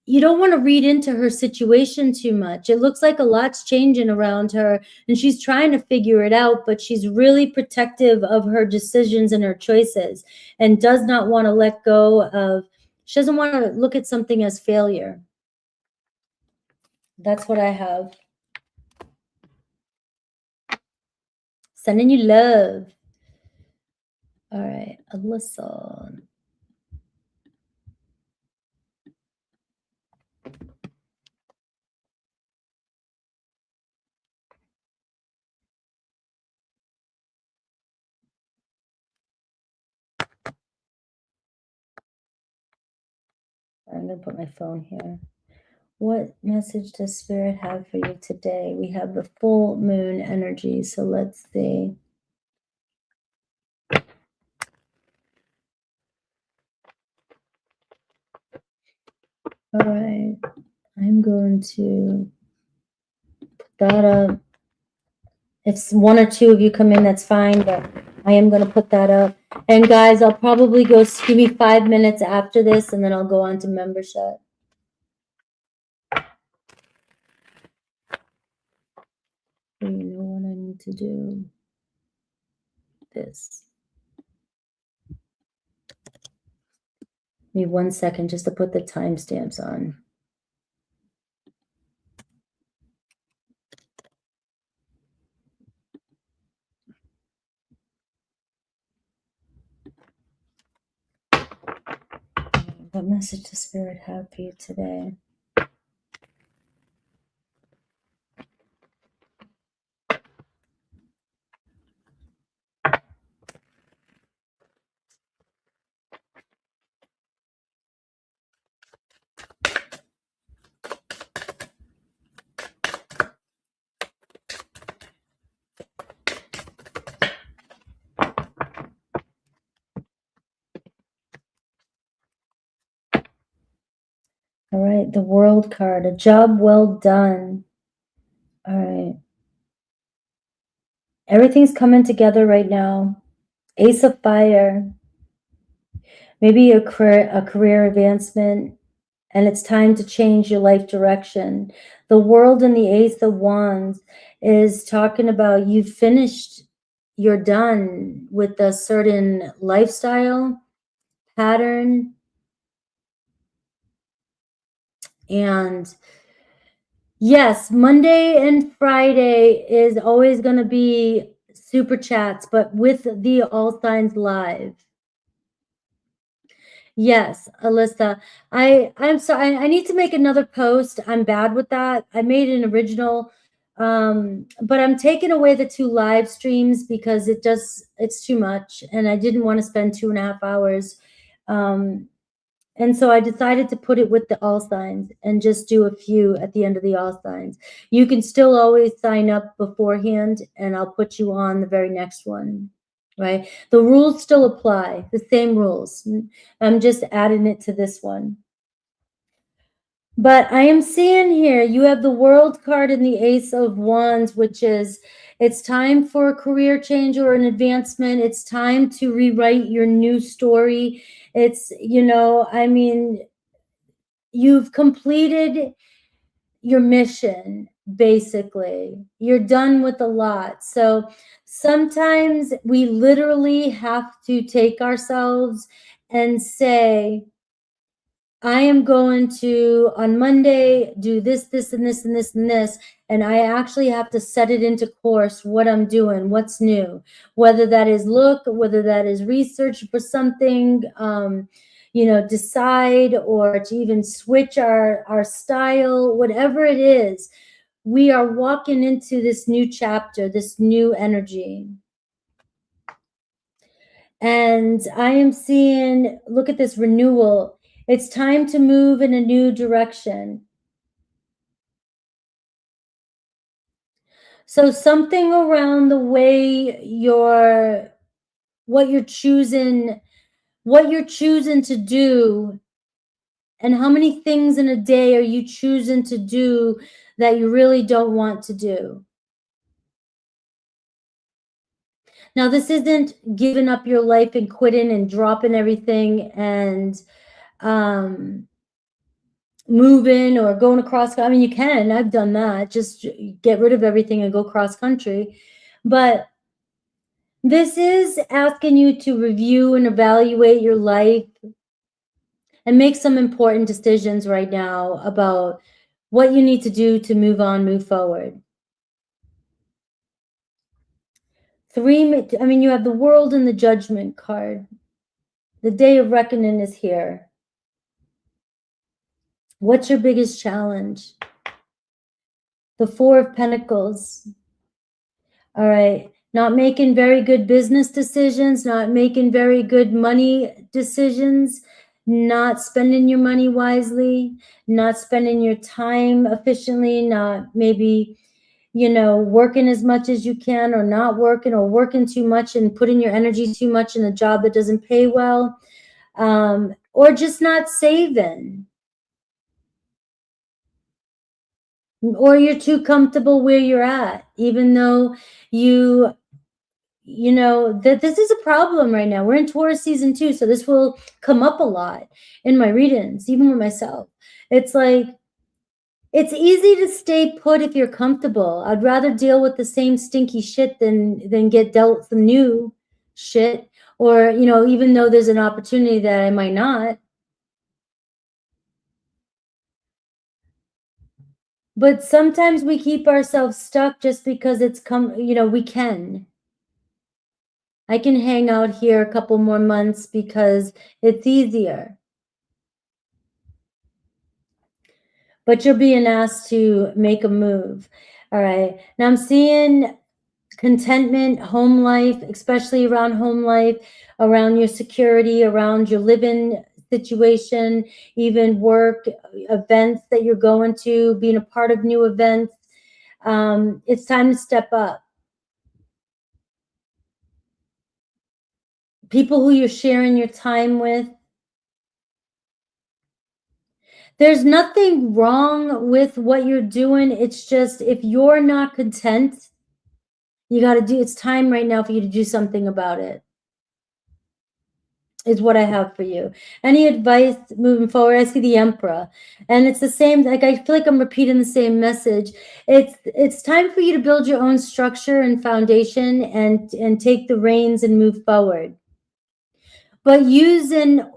you don't want to read into her situation too much. It looks like a lot's changing around her and she's trying to figure it out, but she's really protective of her decisions and her choices and does not want to let go of, she doesn't want to look at something as failure. That's what I have. Sending you love. All right, Alyssa. I'm going to put my phone here. What message does Spirit have for you today? We have the full moon energy, so let's see. All right, I'm going to put that up. If one or two of you come in, that's fine, but I am going to put that up. And guys, I'll probably go, give me 5 minutes after this, and then I'll go on to membership. You know what I need to do? This. Give me 1 second just to put the timestamps on. What message does Spirit have for you today? All right, the World card, a job well done. All right. Everything's coming together right now. Ace of Fire. Maybe a career advancement, and it's time to change your life direction. The World and the Ace of Wands is talking about you've finished, you're done with a certain lifestyle pattern. And yes, Monday and Friday is always going to be super chats, but with the All Signs Live. Yes, Alyssa. I'm sorry. I need to make another post. I'm bad with that. I made an original, but I'm taking away the 2 live streams because it's too much, and I didn't want to spend 2.5 hours. And so I decided to put it with the all signs and just do a few at the end of the all signs. You can still always sign up beforehand, and I'll put you on the very next one, right? The rules still apply, the same rules. I'm just adding it to this one. But I am seeing here, you have the World card and the Ace of Wands, which is, it's time for a career change or an advancement. It's time to rewrite your new story. It's, you know, I mean, you've completed your mission, basically. You're done with a lot. So sometimes we literally have to take ourselves and say, I am going to, on Monday, do this, this, and this, and this, and this. And I actually have to set it into course, what I'm doing, what's new, whether that is look, whether that is research for something, you know, decide, or to even switch our style, whatever it is. We are walking into this new chapter, this new energy. And I am seeing, look at this renewal. It's time to move in a new direction. So something around the way what you're choosing to do, and how many things in a day are you choosing to do that you really don't want to do. Now, this isn't giving up your life and quitting and dropping everything and moving or going across. I mean, you can. I've done that. Just get rid of everything and go cross country. But this is asking you to review and evaluate your life and make some important decisions right now about what you need to do to move on, move forward. You have the World and the Judgment card. The Day of Reckoning is here. What's your biggest challenge? The Four of Pentacles. All right. Not making very good business decisions, not making very good money decisions, not spending your money wisely, not spending your time efficiently, not maybe, you know, working as much as you can, or not working, or working too much and putting your energy too much in a job that doesn't pay well, or just not saving. or you're too comfortable where you're at, even though you know that this is a problem right now. We're in Taurus season 2, so this will come up a lot in my readings, even with myself. It's like, it's easy to stay put if you're comfortable. I'd rather deal with the same stinky shit than get dealt some new shit, or, you know, even though there's an opportunity that I might not. But sometimes we keep ourselves stuck just because it's you know, we can. I can hang out here a couple more months because it's easier. But you're being asked to make a move. All right. Now I'm seeing contentment, home life, especially around home life, around your security, around your living situation, even work, events that you're going to, being a part of new events. It's time to step up. People who you're sharing your time with. There's nothing wrong with what you're doing. It's just, if you're not content, you got to do, it's time right now for you to do something about it, is what I have for you. Any advice moving forward? I see the Emperor, and it's the same, like, I feel like I'm repeating the same message. It's time for you to build your own structure and foundation and take the reins and move forward. But use an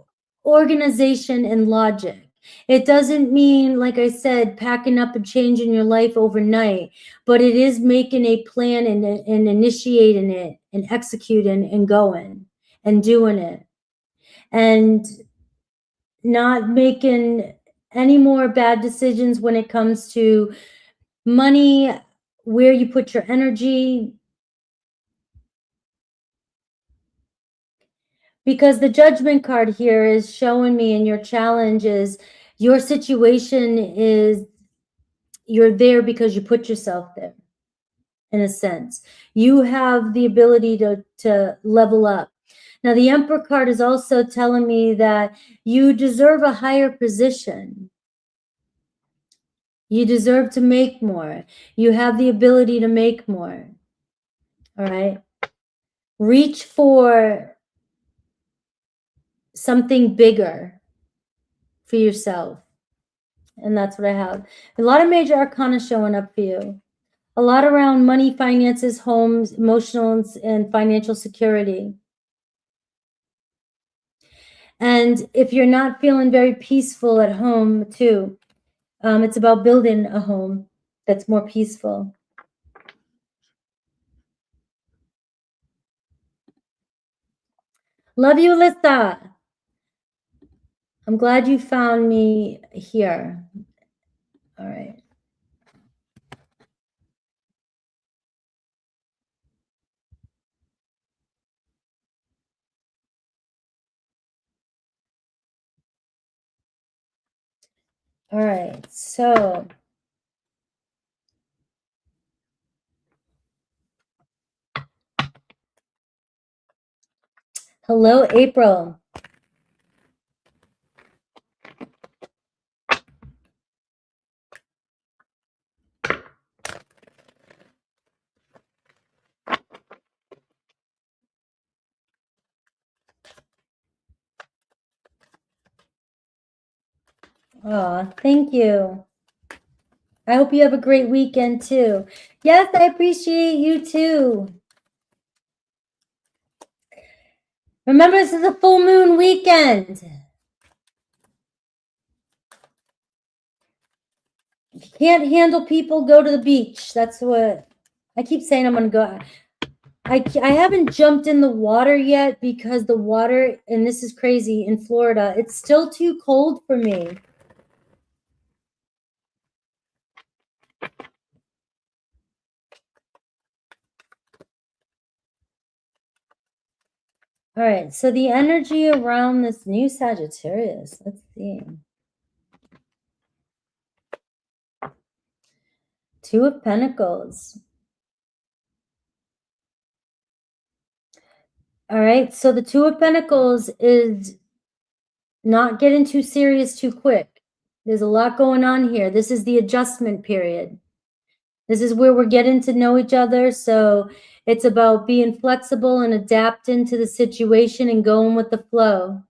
organization and logic. It doesn't mean, like I said, packing up and changing your life overnight, but it is making a plan and initiating it and executing and going and doing it, and not making any more bad decisions when it comes to money, where you put your energy. Because the Judgment card here is showing me, and your challenge is, your situation is, you're there because you put yourself there, in a sense. You have the ability to level up. Now, the Emperor card is also telling me that you deserve a higher position. You deserve to make more. You have the ability to make more. All right? Reach for something bigger for yourself. And that's what I have. A lot of major arcana showing up for you. A lot around money, finances, homes, emotional and financial security. And if you're not feeling very peaceful at home too, it's about building a home that's more peaceful. Love you, Alyssa. I'm glad you found me here. All right. All right, so hello, April. Oh, thank you. I hope you have a great weekend too. Yes, I appreciate you too. Remember, this is a full moon weekend. If you can't handle people, go to the beach. That's what I keep saying. I'm going to go. I haven't jumped in the water yet because the water, and this is crazy, in Florida, it's still too cold for me. All right, so the energy around this new Sagittarius, let's see. Two of Pentacles. All right, so the Two of Pentacles is not getting too serious too quick. There's a lot going on here. This is the adjustment period. This is where we're getting to know each other. So it's about being flexible and adapting to the situation and going with the flow.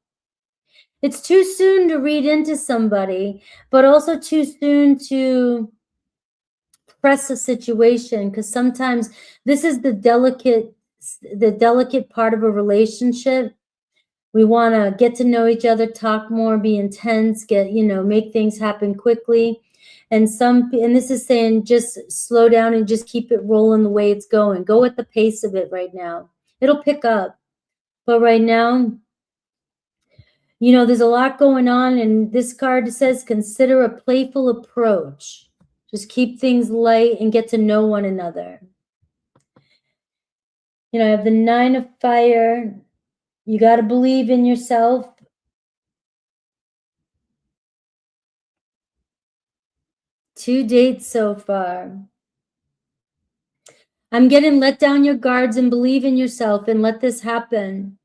It's too soon to read into somebody, but also too soon to press a situation, because sometimes this is the delicate part of a relationship. We want to get to know each other, talk more, be intense, make things happen quickly. And this is saying just slow down and just keep it rolling the way it's going. Go at the pace of it right now. It'll pick up. But right now, there's a lot going on, and this card says consider a playful approach. Just keep things light and get to know one another. I have the 9 of Fire. You got to believe in yourself. Two dates so far. I'm getting let down your guards and believe in yourself and let this happen.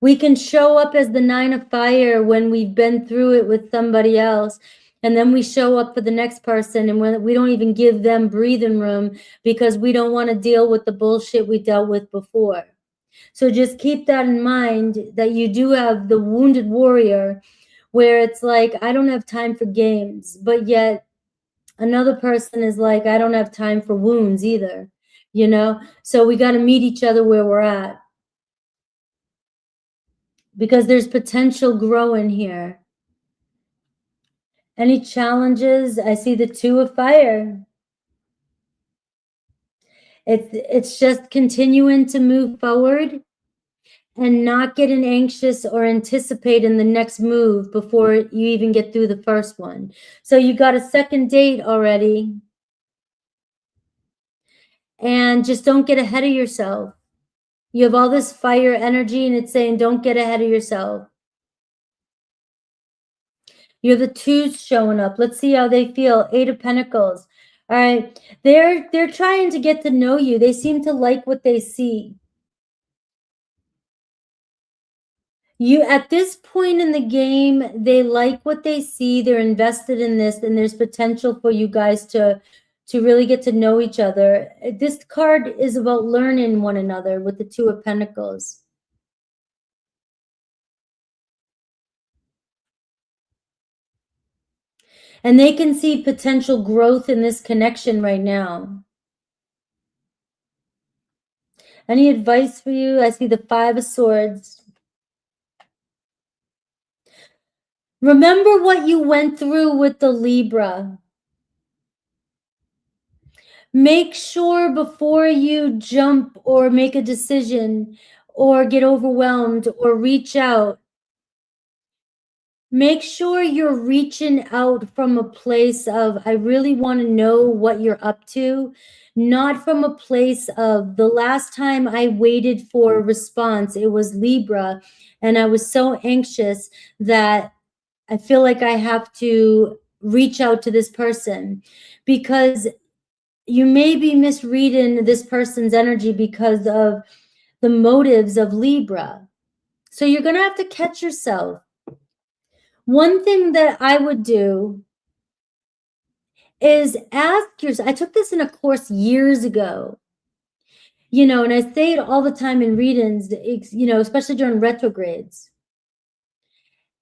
We can show up as the 9 of Fire when we've been through it with somebody else. And then we show up for the next person, and when we don't even give them breathing room because we don't want to deal with the bullshit we dealt with before. So just keep that in mind, that you do have the wounded warrior, where it's like, I don't have time for games, but yet another person is like, I don't have time for wounds either, So we got to meet each other where we're at, because there's potential growing here. Any challenges? I see the 2 of Fire. It's just continuing to move forward and not getting anxious or anticipating the next move before you even get through the first one. So you got a second date already. And just don't get ahead of yourself. You have all this fire energy, and it's saying don't get ahead of yourself. You have the 2s showing up. Let's see how they feel. 8 of Pentacles. All right. They're trying to get to know you. They seem to like what they see. At this point in the game, they like what they see. They're invested in this, and there's potential for you guys to really get to know each other. This card is about learning one another with the 2 of Pentacles. And they can see potential growth in this connection right now. Any advice for you? I see the 5 of Swords. Remember what you went through with the Libra. Make sure before you jump or make a decision or get overwhelmed or reach out, make sure you're reaching out from a place of, I really want to know what you're up to, not from a place of, the last time I waited for a response, it was Libra, and I was so anxious that I feel like I have to reach out to this person, because you may be misreading this person's energy because of the motives of Libra. So you're going to have to catch yourself. One thing that I would do is ask yourself, I took this in a course years ago, and I say it all the time in readings, especially during retrogrades.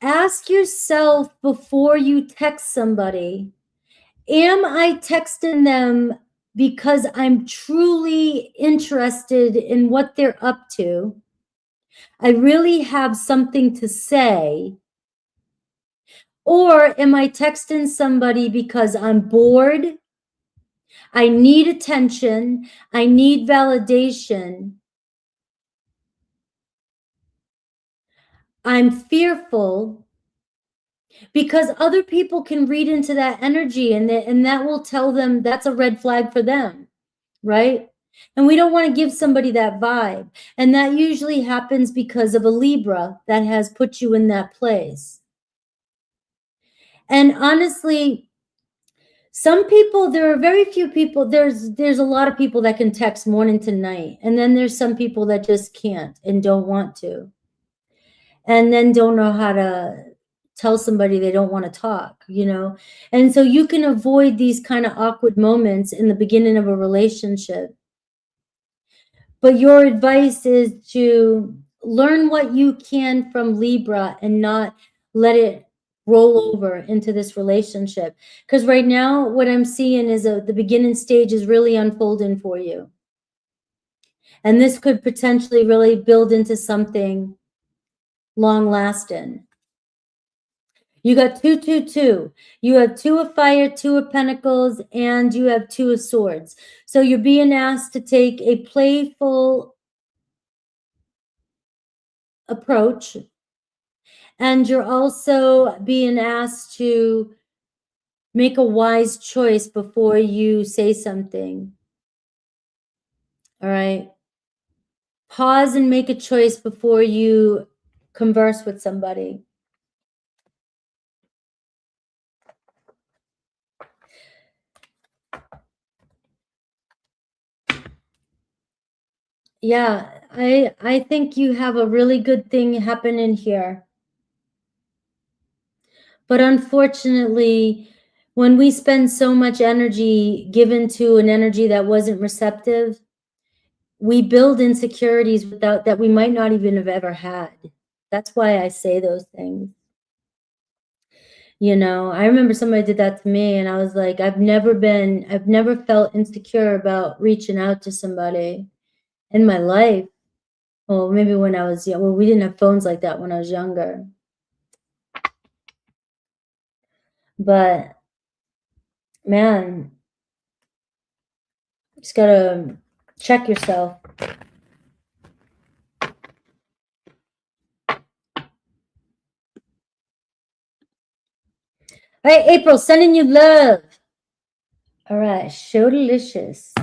Ask yourself before you text somebody, am I texting them because I'm truly interested in what they're up to? I really have something to say. Or am I texting somebody because I'm bored? I need attention. I need validation. I'm fearful, because other people can read into that energy, and that will tell them that's a red flag for them, right? And we don't want to give somebody that vibe. And that usually happens because of a Libra that has put you in that place. And honestly, some people, there are very few people, there's a lot of people that can text morning to night. And then there's some people that just can't and don't want to. And then don't know how to tell somebody they don't want to talk, you know? And so you can avoid these kind of awkward moments in the beginning of a relationship. But your advice is to learn what you can from Libra and not let it roll over into this relationship. Because right now, what I'm seeing is the beginning stage is really unfolding for you. And this could potentially really build into something long lasting. You got 2, 2, 2. You have 2 of fire, 2 of pentacles, and you have 2 of swords. So you're being asked to take a playful approach. And you're also being asked to make a wise choice before you say something. All right. Pause and make a choice before you converse with somebody. Yeah, I think you have a really good thing happening here. But unfortunately, when we spend so much energy given to an energy that wasn't receptive, we build insecurities without that we might not even have ever had. That's why I say those things. You know, I remember somebody did that to me and I was like, I've never felt insecure about reaching out to somebody in my life. Well, maybe when I was young. Well, we didn't have phones like that when I was younger. But man, just gotta check yourself. All right, April, sending you love. All right, show delicious.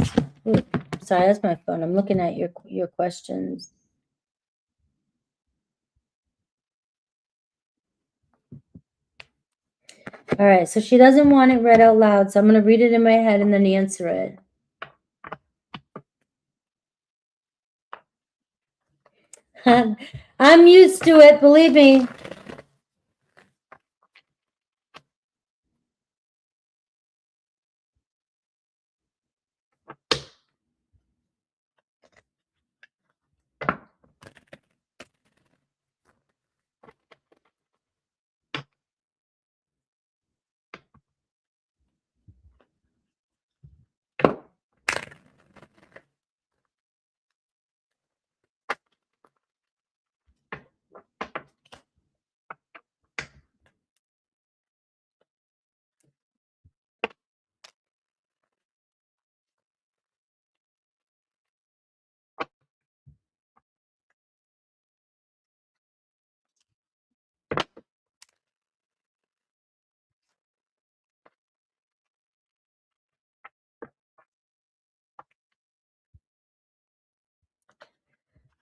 Ooh, sorry, that's my phone. I'm looking at your questions. All right, so she doesn't want it read out loud, so I'm going to read it in my head and then answer it. I'm used to it, believe me.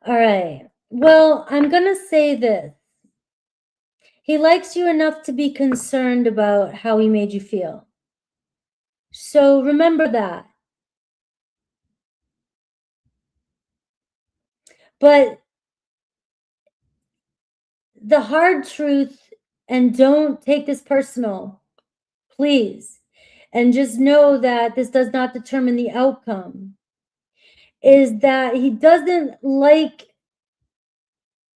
All right. Well, I'm going to say this. He likes you enough to be concerned about how he made you feel. So remember that. But the hard truth, and don't take this personal, please, and just know that this does not determine the outcome, is that he doesn't like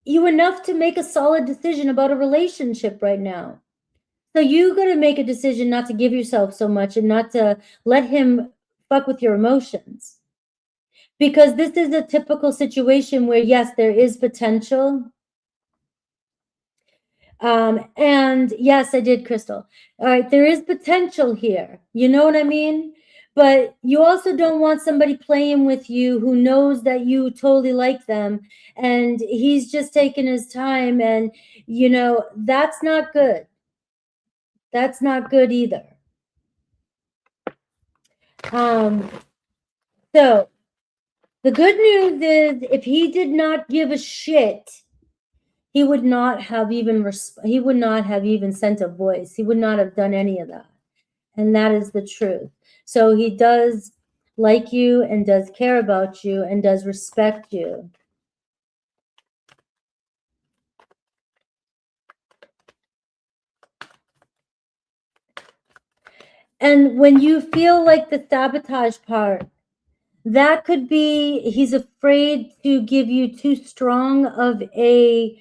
you enough to make a solid decision about a relationship right now. So you got to make a decision not to give yourself so much and not to let him fuck with your emotions. Because this is a typical situation where, yes, there is potential. And yes, I did, Crystal. All right, there is potential here. You know what I mean? But you also don't want somebody playing with you who knows that you totally like them and he's just taking his time, and you know, that's not good. That's not good either. So the good news is, if he did not give a shit, he would not have even sent a voice. He would not have done any of that. And that is the truth. So he does like you and does care about you and does respect you. And when you feel like the sabotage part, that could be he's afraid to give you too strong of a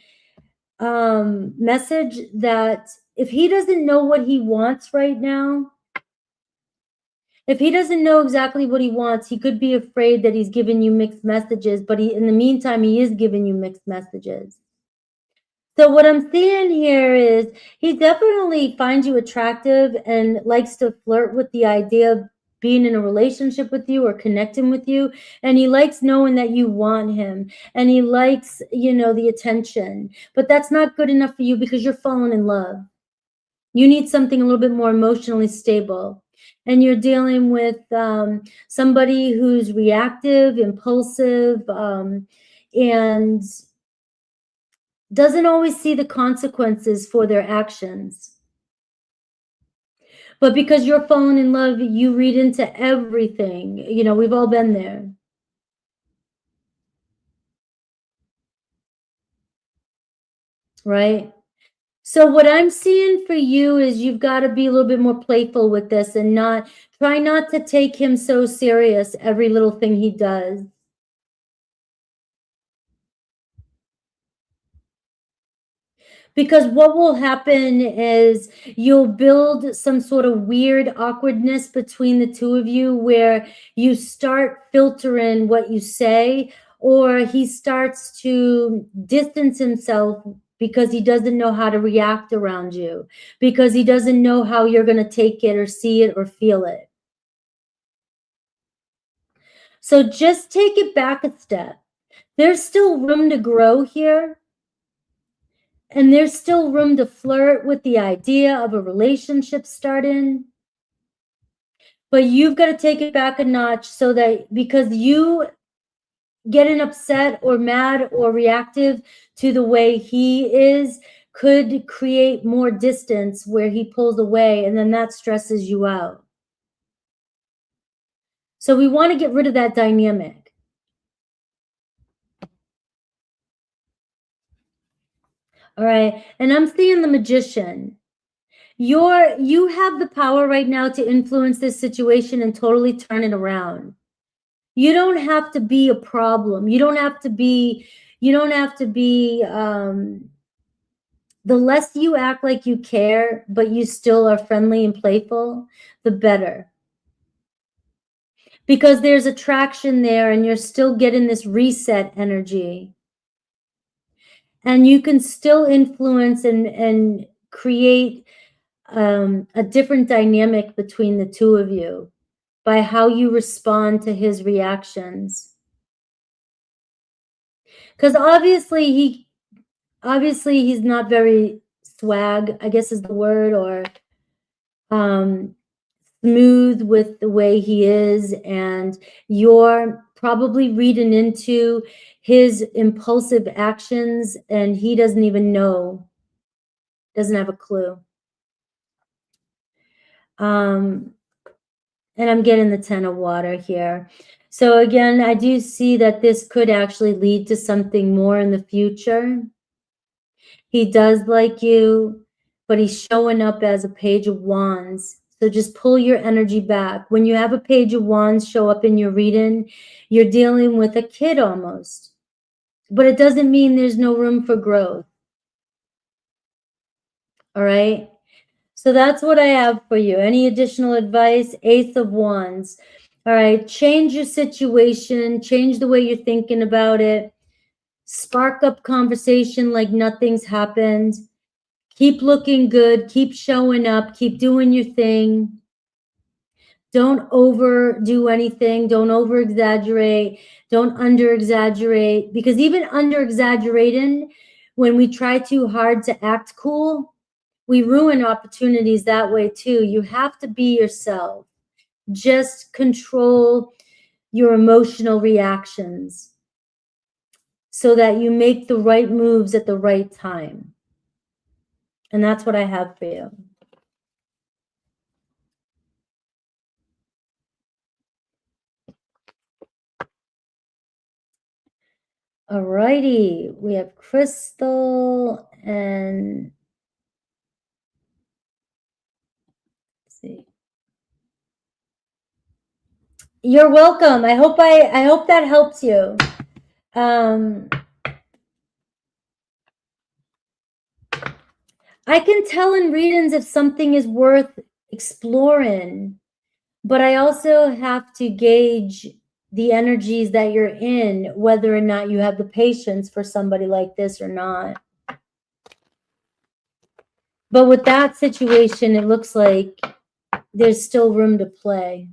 message, that if he doesn't know what he wants right now, if he doesn't know exactly what he wants, he could be afraid that he's giving you mixed messages, but in the meantime, he is giving you mixed messages. So what I'm seeing here is he definitely finds you attractive and likes to flirt with the idea of being in a relationship with you or connecting with you. And he likes knowing that you want him, and he likes, you know, the attention, but that's not good enough for you because you're falling in love. You need something a little bit more emotionally stable. And you're dealing with somebody who's reactive, impulsive, and doesn't always see the consequences for their actions. But because you're falling in love, you read into everything. You know, we've all been there. Right? So what I'm seeing for you is you've got to be a little bit more playful with this and try not to take him so serious, every little thing he does. Because what will happen is you'll build some sort of weird awkwardness between the two of you, where you start filtering what you say, or he starts to distance himself because he doesn't know how to react around you, because he doesn't know how you're going to take it or see it or feel it. So just take it back a step. There's still room to grow here. And there's still room to flirt with the idea of a relationship starting. But you've got to take it back a notch, so that, because you getting upset or mad or reactive to the way he is could create more distance where he pulls away, and then that stresses you out. So we want to get rid of that dynamic. All right. And I'm seeing the Magician. You have the power right now to influence this situation and totally turn it around. You don't have to be a problem. You don't have to be the less you act like you care, but you still are friendly and playful, the better. Because there's attraction there, and you're still getting this reset energy. And you can still influence and create a different dynamic between the two of you by how you respond to his reactions. Because obviously he's not very swag, I guess is the word, or smooth with the way he is, and you're probably reading into his impulsive actions, and he doesn't even know, doesn't have a clue. And I'm getting the 10 of water here. So again, I do see that this could actually lead to something more in the future. He does like you, but he's showing up as a Page of Wands. So just pull your energy back. When you have a Page of Wands show up in your reading, you're dealing with a kid almost. But it doesn't mean there's no room for growth. All right? So that's what I have for you. Any additional advice? Ace of Wands. All right, change your situation, change the way you're thinking about it. Spark up conversation like nothing's happened. Keep looking good, keep showing up, keep doing your thing. Don't overdo anything, don't over exaggerate, don't under exaggerate, because even under exaggerating, when we try too hard to act cool, we ruin opportunities that way too. You have to be yourself. Just control your emotional reactions so that you make the right moves at the right time. And that's what I have for you. All righty, we have Crystal and let's see. You're welcome. I hope that helps you. I can tell in readings if something is worth exploring, but I also have to gauge the energies that you're in, whether or not you have the patience for somebody like this or not. But with that situation, it looks like there's still room to play.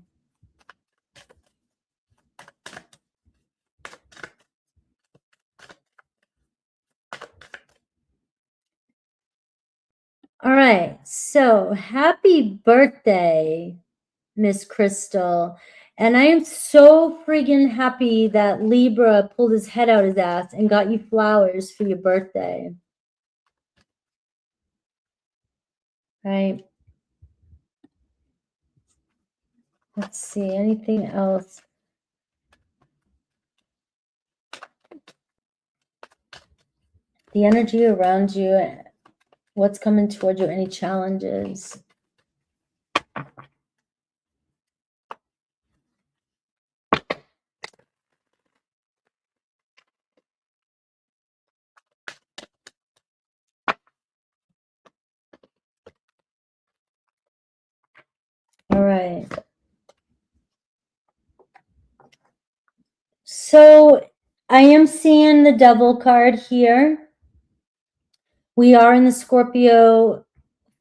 All right, so happy birthday, Miss Crystal. And I am so friggin' happy that Libra pulled his head out his ass and got you flowers for your birthday. Right. Let's see, anything else? The energy around you, what's coming towards you, any challenges? All right. So I am seeing the Devil card here. We are in the Scorpio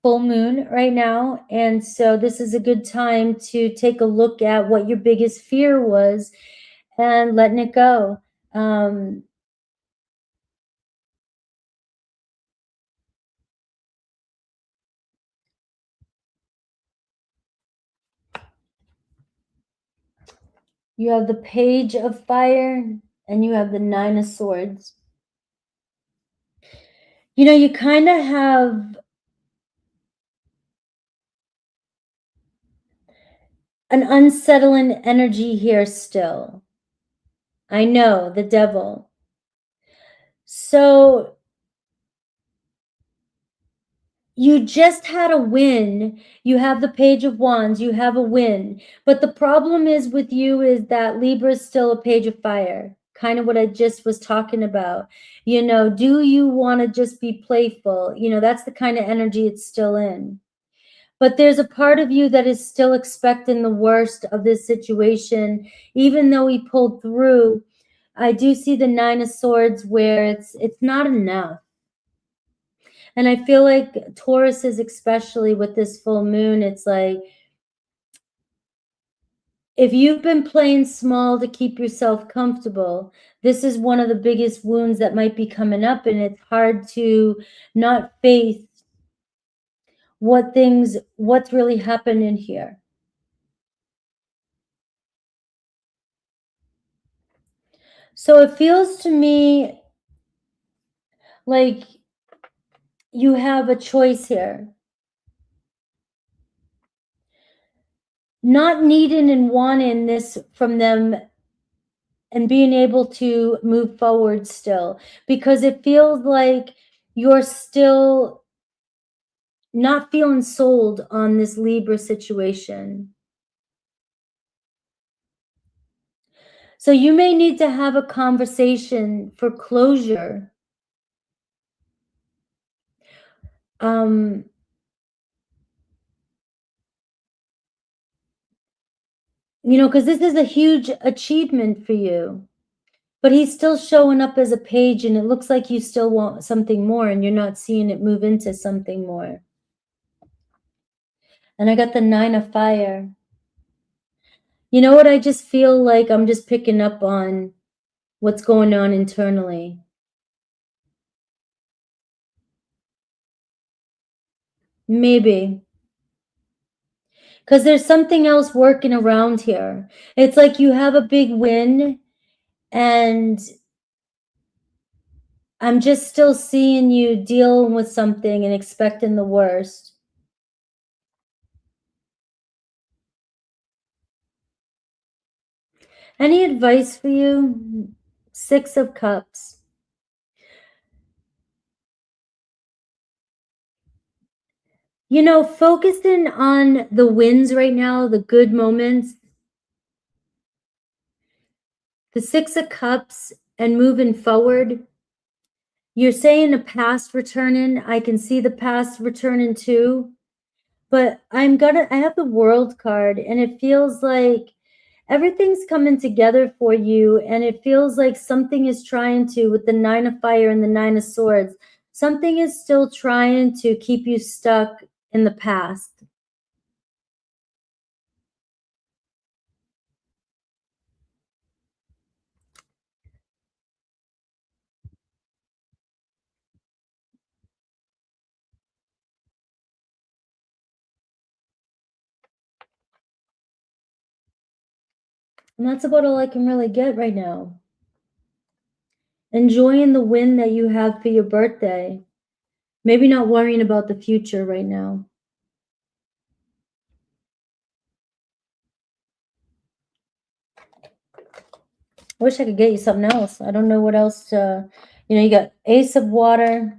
full moon right now, and so this is a good time to take a look at what your biggest fear was and letting it go. You have the Page of Fire and you have the Nine of Swords. You know, you kind of have an unsettling energy here still. I know, the Devil. So you just had a win. You have the Page of Wands, you have a win. But the problem is with you is that Libra is still a Page of Fire. Kind of what I just was talking about. You know, do you want to just be playful? You know, that's the kind of energy it's still in. But there's a part of you that is still expecting the worst of this situation, even though he pulled through. I do see the Nine of Swords where it's not enough. And I feel like Taurus is, especially with this full moon, it's like, if you've been playing small to keep yourself comfortable, this is one of the biggest wounds that might be coming up, and it's hard to not face what's really happening here. So it feels to me like you have a choice here. Not needing and wanting this from them and being able to move forward still, because it feels like you're still not feeling sold on this Libra situation. So you may need to have a conversation for closure. You know, because this is a huge achievement for you. But he's still showing up as a page, and it looks like you still want something more, and you're not seeing it move into something more. And I got the Nine of Fire. You know what? I just feel like I'm just picking up on what's going on internally. Maybe. Because there's something else working around here. It's like you have a big win, and I'm just still seeing you dealing with something and expecting the worst. Any advice for you? Six of Cups. You know, focusing on the wins right now, the good moments, the Six of Cups and moving forward. You're saying the past returning. I can see the past returning too. But I have the World card, and it feels like everything's coming together for you, and it feels like something is trying to, with the Nine of Fire and the Nine of Swords, something is still trying to keep you stuck in the past. And that's about all I can really get right now. Enjoying the win that you have for your birthday. Maybe not worrying about the future right now. I wish I could get you something else. I don't know what else to, you got Ace of Water,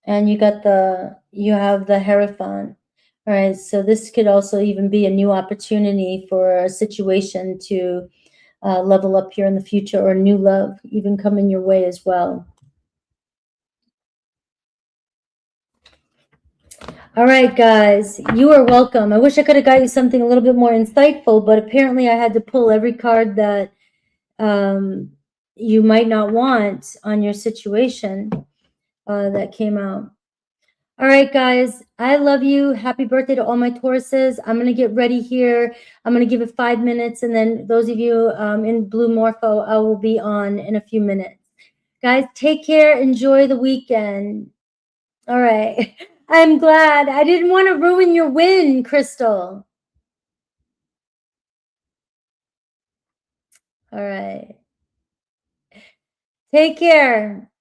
and you have the Hierophant. All right, so this could also even be a new opportunity for a situation to level up here in the future, or new love even coming your way as well. All right, guys, you are welcome. I wish I could have got you something a little bit more insightful, but apparently I had to pull every card that you might not want on your situation that came out. All right, guys, I love you. Happy birthday to all my Tauruses. I'm going to get ready here. I'm going to give it 5 minutes, and then those of you in Blue Morpho, I will be on in a few minutes. Guys, take care. Enjoy the weekend. All right. I'm glad. I didn't want to ruin your win, Crystal. All right. Take care.